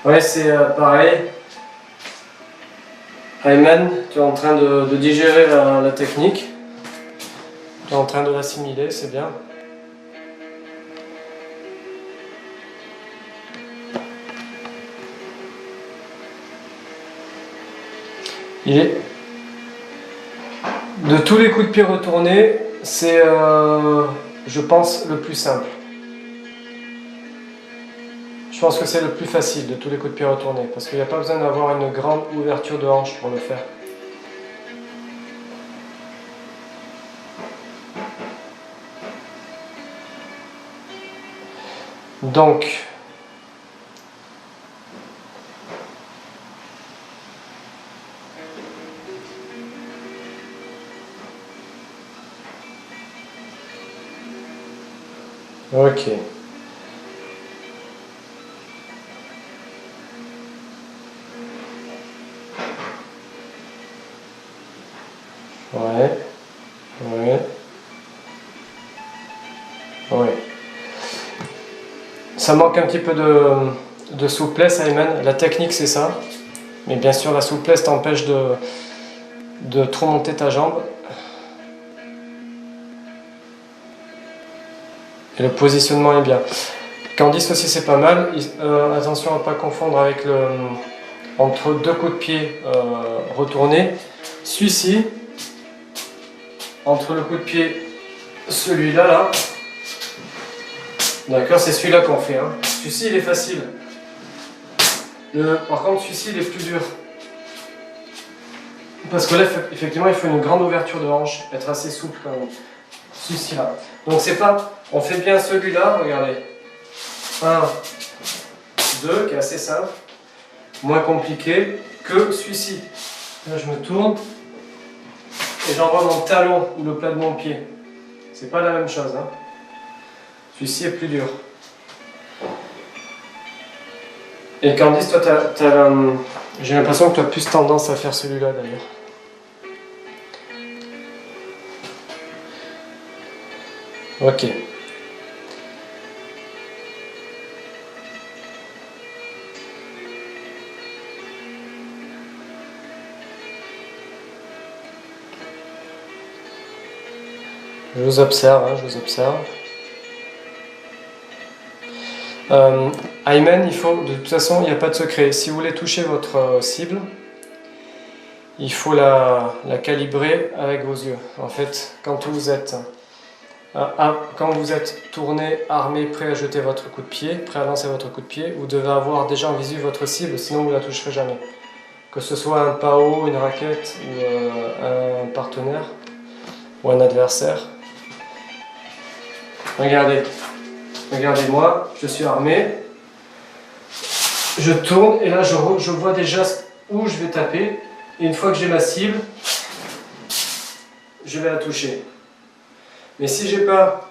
Ouais, c'est pareil. Ayman, tu es en train de digérer la technique. Tu es en train de l'assimiler, c'est bien. Il est... De tous les coups de pied retournés, c'est, je pense, le plus simple. Je pense que c'est le plus facile de tous les coups de pied retournés, parce qu'il n'y a pas besoin d'avoir une grande ouverture de hanche pour le faire. Donc, ok. Ouais. Ouais. Ouais. Ça manque un petit peu de souplesse, Ayman. La technique, c'est ça. Mais bien sûr, la souplesse t'empêche de trop monter ta jambe. Et le positionnement est bien. Candice aussi, c'est pas mal. Attention à ne pas confondre avec entre deux coups de pied retournés. Celui-ci, entre le coup de pied, celui-là, là. D'accord, c'est celui-là qu'on fait. Hein. Celui-ci, il est facile. Par contre, celui-ci, il est plus dur. Parce que là, effectivement, il faut une grande ouverture de hanche, être assez souple quand même. Celui-ci là. Donc c'est pas... On fait bien celui-là, regardez. 1, 2, qui est assez simple. Moins compliqué que celui-ci. Là, je me tourne. Et j'envoie mon talon ou le plat de mon pied. C'est pas la même chose. Hein. Celui-ci est plus dur. Et Candice, toi, j'ai l'impression que tu as plus tendance à faire celui-là d'ailleurs. Ok. Je vous observe, hein, je vous observe. Ayman, il faut, de toute façon, il n'y a pas de secret. Si vous voulez toucher votre cible, il faut la calibrer avec vos yeux. En fait, quand vous êtes tourné, armé, prêt à jeter votre coup de pied, prêt à lancer votre coup de pied, vous devez avoir déjà en visu votre cible, sinon vous ne la toucherez jamais. Que ce soit un PAO, une raquette, ou un partenaire, ou un adversaire. Regardez-moi, je suis armé, je tourne et là je vois déjà où je vais taper et une fois que j'ai ma cible, je vais la toucher. Mais si j'ai pas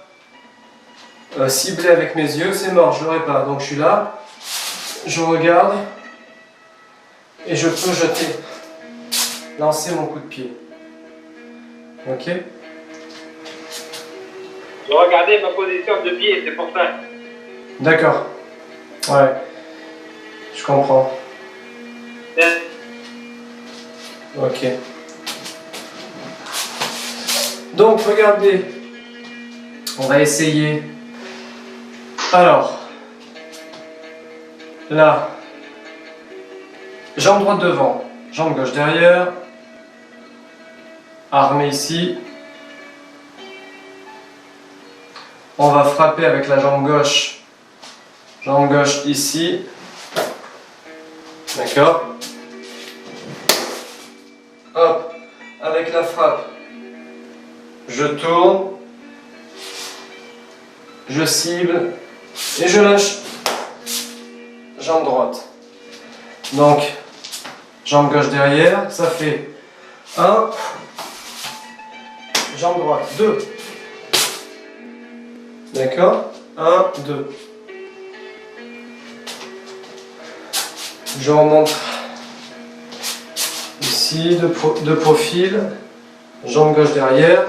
ciblé avec mes yeux, c'est mort, je l'aurai pas. Donc je suis là, je regarde et je peux jeter, lancer mon coup de pied. Ok ? Je regardais ma position de pied, c'est pour ça. D'accord. Ouais. Je comprends. Ok. Donc, regardez. On va essayer. Alors. Là. Jambe droite devant. Jambe gauche derrière. Armé ici. On va frapper avec la jambe gauche. Jambe gauche ici. D'accord. Hop. Avec la frappe. Je tourne. je cible et je lâche. Jambe droite. Donc, jambe gauche derrière, ça fait 1, jambe droite, 2. D'accord? 1, 2. Je remonte ici, de profil, jambe gauche derrière,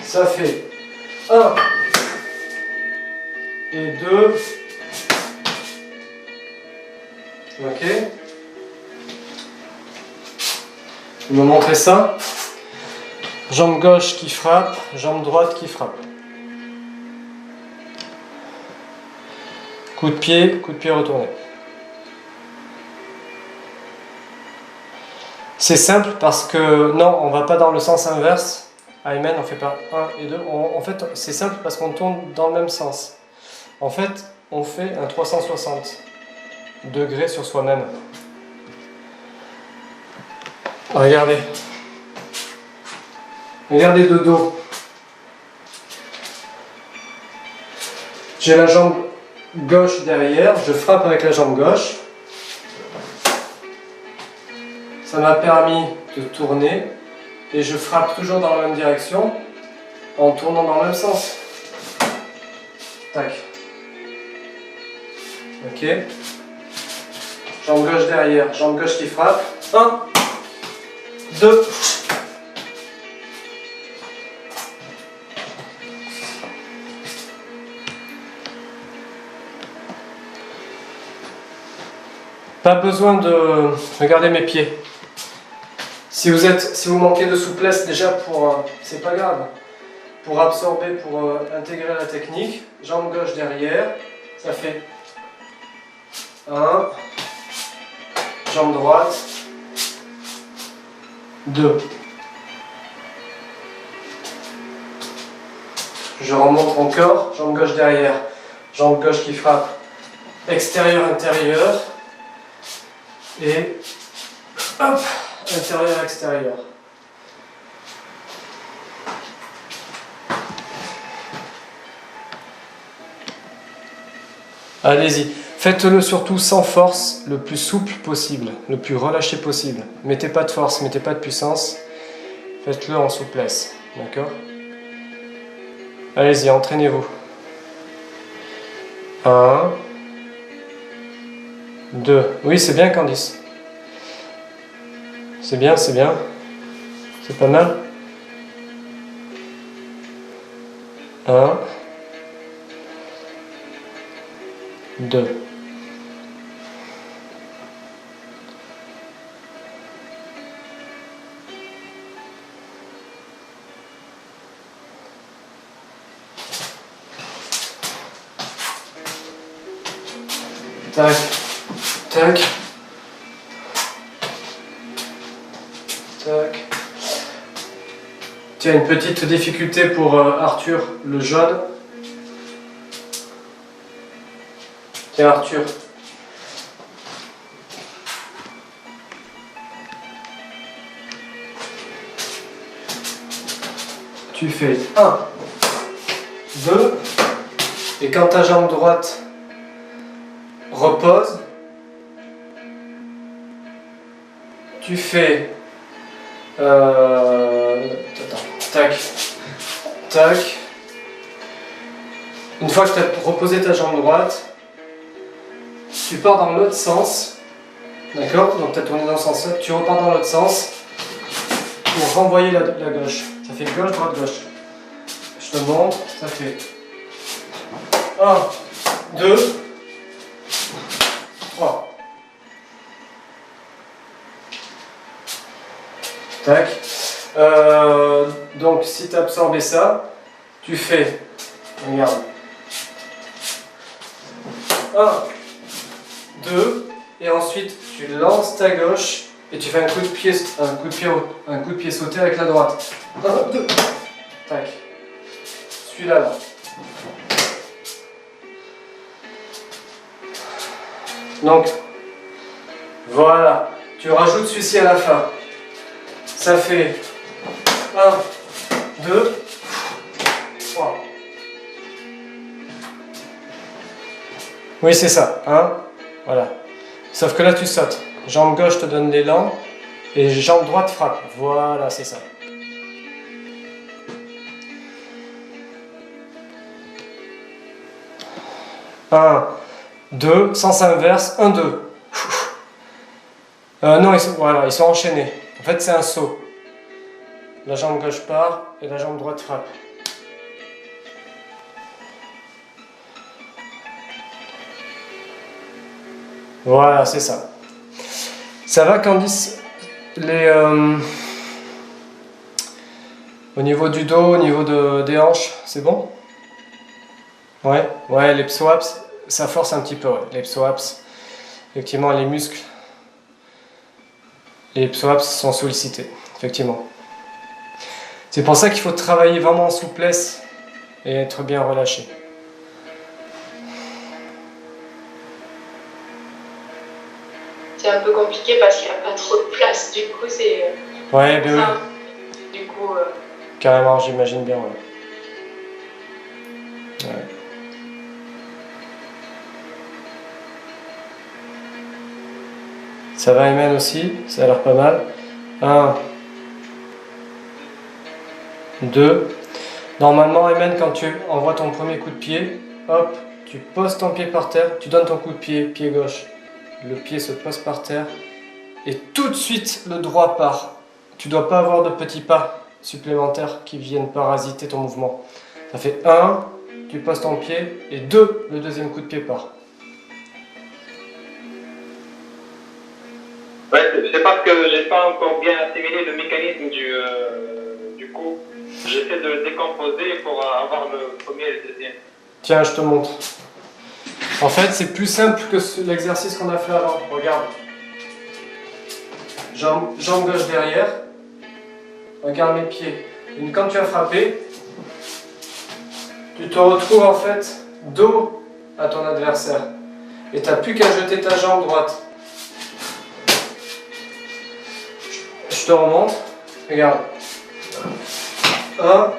ça fait 1 et 2. Ok? Vous me montrez ça? Jambe gauche qui frappe, jambe droite qui frappe. Coup de pied retourné. C'est simple parce que non, on ne va pas dans le sens inverse. Ayman, on ne fait pas 1 et 2. En fait, c'est simple parce qu'on tourne dans le même sens. En fait, on fait un 360 degrés sur soi-même. Regardez. Regardez de dos. J'ai la jambe gauche derrière, je frappe avec la jambe gauche. Ça m'a permis de tourner et je frappe toujours dans la même direction en tournant dans le même sens. Tac. Ok. Jambe gauche derrière, jambe gauche qui frappe. 1, 2. Pas besoin de regarder mes pieds. Si vous manquez de souplesse déjà c'est pas grave. Pour absorber, pour intégrer la technique, jambe gauche derrière, ça fait 1, jambe droite, 2. Je remonte encore, jambe gauche derrière, jambe gauche qui frappe, extérieur, intérieur, et hop, intérieur, extérieur. Allez-y, faites-le surtout sans force, le plus souple possible, le plus relâché possible. Mettez pas de force, mettez pas de puissance, faites-le en souplesse, d'accord? Allez-y, entraînez-vous. 1, 2. Oui, c'est bien, Candice. C'est bien, c'est bien. C'est pas mal. 1, 2. Tac, tac, tac. Tiens, une petite difficulté pour Arthur, le jaune. Tiens, Arthur. Tu fais 1, 2, et quand ta jambe droite repose, tu fais tac, tac. Une fois que tu as reposé ta jambe droite, tu pars dans l'autre sens, d'accord? Donc tu as tourné dans ce sens-là, tu repars dans l'autre sens pour renvoyer la gauche. Ça fait gauche, droite, gauche. Je te montre, ça fait 1, 2, 3. Tac. Donc si tu as absorbé ça, tu fais, regarde, 1, 2, et ensuite tu lances ta gauche et tu fais un coup de pied sauté avec la droite. 1, 2, tac. Celui-là là. Donc, voilà, tu rajoutes celui-ci à la fin. Ça fait 1, 2, 3. Oui, c'est ça. Hein, voilà. Sauf que là, tu sautes. Jambe gauche te donne l'élan et jambe droite frappe. Voilà, c'est ça. Un, deux, sens inverse, 1, 2. Non, voilà, ils sont enchaînés. En fait, c'est un saut. La jambe gauche part et la jambe droite frappe. Voilà, c'est ça. Ça va, Candice? Au niveau du dos, au niveau des hanches, c'est bon? Ouais, ouais, les psoaps, ça force un petit peu, ouais. Les psoaps, effectivement, les muscles, les psoaps sont sollicités, effectivement. C'est pour ça qu'il faut travailler vraiment en souplesse et être bien relâché. C'est un peu compliqué parce qu'il n'y a pas trop de place, du coup c'est... Ouais, ben ça. oui. Du coup... Carrément, j'imagine bien, ouais. Ouais. Ça va, Emen aussi, ça a l'air pas mal. 1, 2. Normalement, Emen, quand tu envoies ton premier coup de pied, hop, tu poses ton pied par terre, tu donnes ton coup de pied, pied gauche. Le pied se pose par terre et tout de suite le droit part. Tu ne dois pas avoir de petits pas supplémentaires qui viennent parasiter ton mouvement. Ça fait 1, tu poses ton pied et 2, le deuxième coup de pied part. Ouais, c'est parce que j'ai pas encore bien assimilé le mécanisme du coup. J'essaie de le décomposer pour avoir le premier et le deuxième. Tiens, je te montre. En fait, c'est plus simple que l'exercice qu'on a fait avant. Regarde. Jambe gauche derrière. Regarde mes pieds. Et quand tu as frappé, tu te retrouves en fait dos à ton adversaire. Et tu n'as plus qu'à jeter ta jambe droite. Je te remonte. Regarde. 1,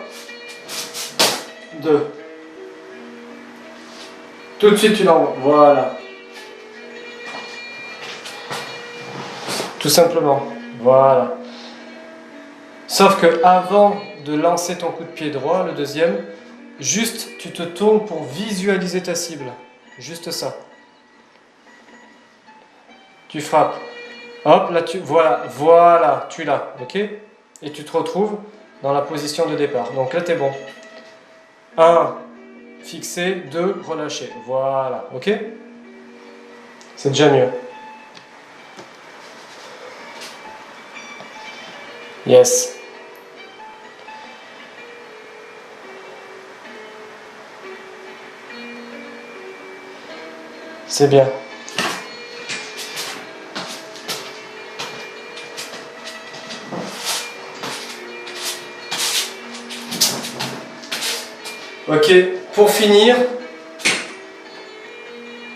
2. Tout de suite tu l'envoies. Voilà. Tout simplement. Voilà. Sauf que avant de lancer ton coup de pied droit, le deuxième, juste tu te tournes pour visualiser ta cible. Juste ça. Tu frappes. Hop, là voilà, tu l'as, ok? Et tu te retrouves dans la position de départ. Donc là, t'es bon. 1, fixé, 2, relâché. Voilà, ok? C'est déjà mieux. Yes. C'est bien. Ok, pour finir,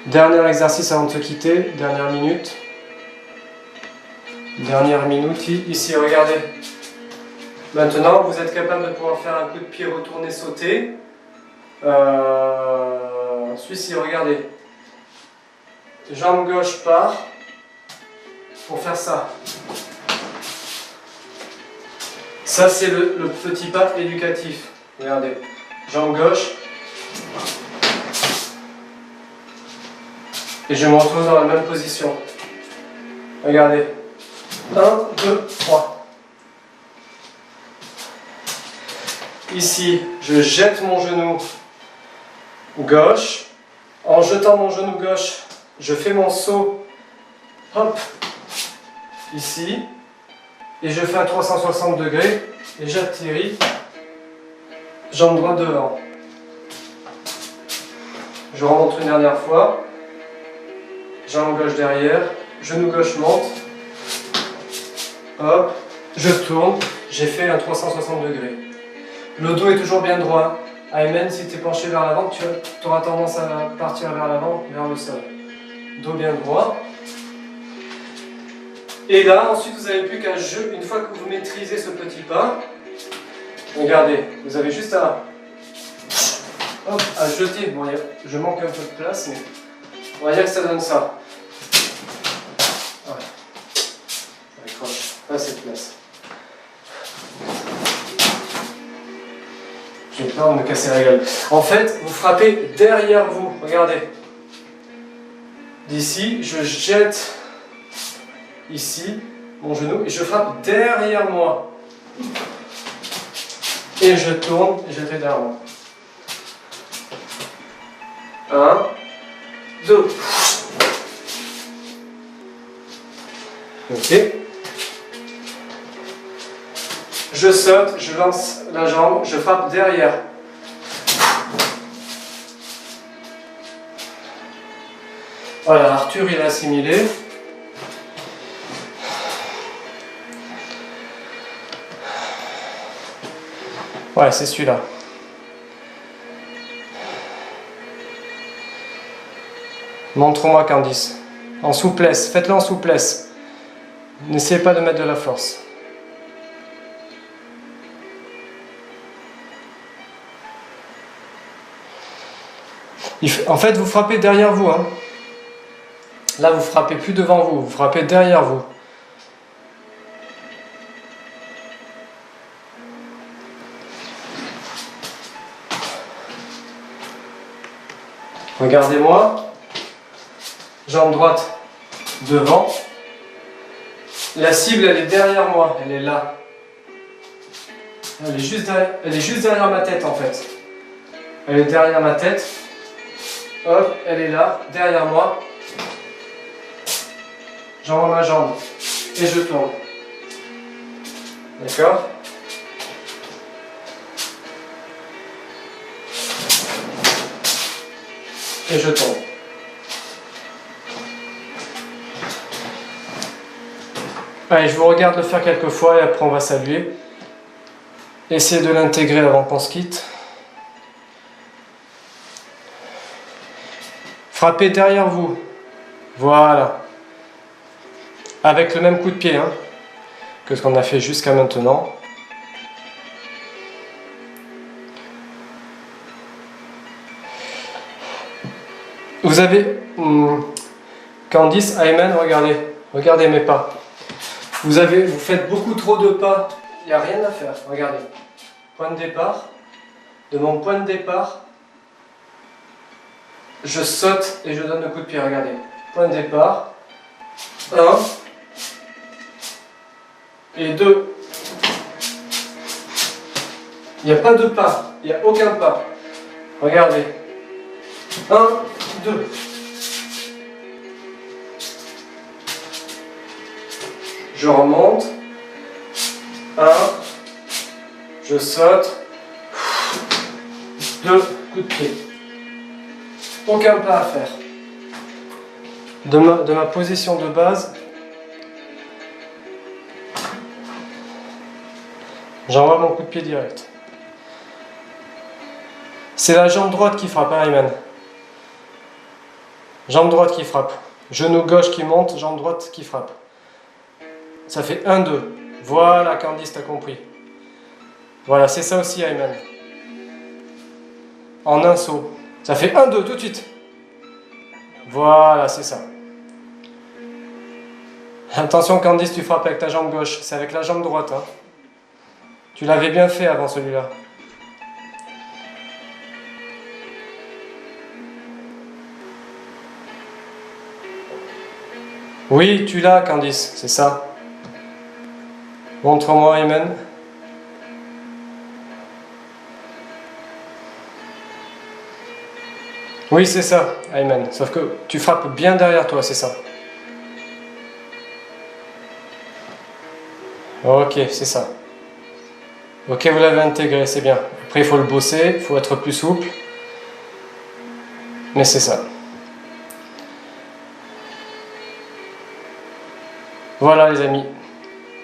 dernier exercice avant de se quitter, dernière minute. Dernière minute, ici, regardez. Maintenant, vous êtes capable de pouvoir faire un coup de pied retourné sauter. Celui-ci, regardez. Jambe gauche part pour faire ça. Ça, c'est le petit pas éducatif. Regardez. Jambe gauche. Et je me retrouve dans la même position. Regardez. 1, 2, 3. Ici, je jette mon genou gauche. En jetant mon genou gauche, je fais mon saut. Hop. Ici. Et je fais un 360 degrés. Et j'atterris. Jambe droite devant. Je remonte une dernière fois. Jambe gauche derrière. Genou gauche monte. Hop. Je tourne. J'ai fait un 360 degrés. Le dos est toujours bien droit. Ayman, si tu es penché vers l'avant, tu auras tendance à partir vers l'avant, vers le sol. Dos bien droit. Et là, ensuite, vous n'avez plus qu'à jeter. Une fois que vous maîtrisez ce petit pas, regardez, vous avez juste à jeter. Bon, je manque un peu de place, mais On va dire que ça donne ça. Ouais. Ça accroche. Pas cette place. J'ai peur de me casser la gueule. En fait, vous frappez derrière vous. Regardez. D'ici, je jette ici mon genou et je frappe derrière moi. Et je tourne et je fais derrière moi. 1, 2. Ok. Je saute, je lance la jambe, je frappe derrière. Voilà, Arthur il a assimilé. Ouais, c'est celui-là. Montre-moi Candice. En souplesse, faites-le en souplesse. N'essayez pas de mettre de la force. En fait, vous frappez derrière vous. Hein. Là, vous frappez plus devant vous, vous frappez derrière vous. Regardez-moi. Jambe droite devant. La cible, elle est derrière moi, elle est là. Elle est juste derrière ma tête en fait. Elle est derrière ma tête. Hop, elle est là, derrière moi. J'envoie ma jambe et je tourne. D'accord ? Et je tourne. Allez, je vous regarde le faire quelques fois et après on va saluer. Essayez de l'intégrer avant qu'on se quitte. Frappez derrière vous. Voilà. Avec le même coup de pied hein, que ce qu'on a fait jusqu'à maintenant. Vous avez Candice, Ayman, regardez mes pas. Vous faites beaucoup trop de pas, il n'y a rien à faire, regardez. Point de départ, de mon point de départ, je saute et je donne le coup de pied, regardez. Point de départ, 1 et 2. Il n'y a pas de pas, il n'y a aucun pas. Regardez. 1, 2. Je remonte. 1. Je saute. 2. Coup de pied. Aucun pas à faire. De ma position de base, j'envoie mon coup de pied direct. C'est la jambe droite qui frappe, hein, Ayman. Jambe droite qui frappe. Genou gauche qui monte, jambe droite qui frappe. Ça fait 1, 2. Voilà, Candice, t'as compris. Voilà, c'est ça aussi, Ayman. En un saut. Ça fait 1, 2, tout de suite. Voilà, c'est ça. Attention, Candice, tu frappes avec ta jambe gauche. C'est avec la jambe droite. Hein. Tu l'avais bien fait avant celui-là. Oui, tu l'as, Candice, c'est ça. Montre-moi, Ayman. Oui, c'est ça, Ayman. Sauf que tu frappes bien derrière toi, c'est ça. Ok, c'est ça. Ok, vous l'avez intégré, c'est bien. Après, il faut le bosser, il faut être plus souple. Mais c'est ça. Voilà, les amis.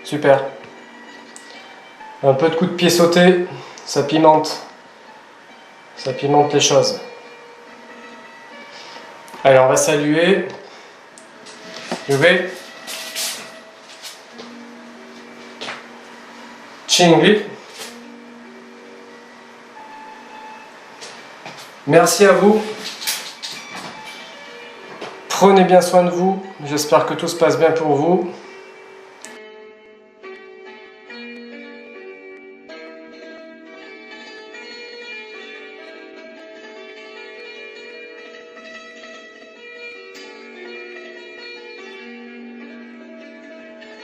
Super. Un peu de coup de pied sauté, ça pimente. Ça pimente les choses. Allez, on va saluer. Je vais. Chingli. Merci à vous. Prenez bien soin de vous. J'espère que tout se passe bien pour vous.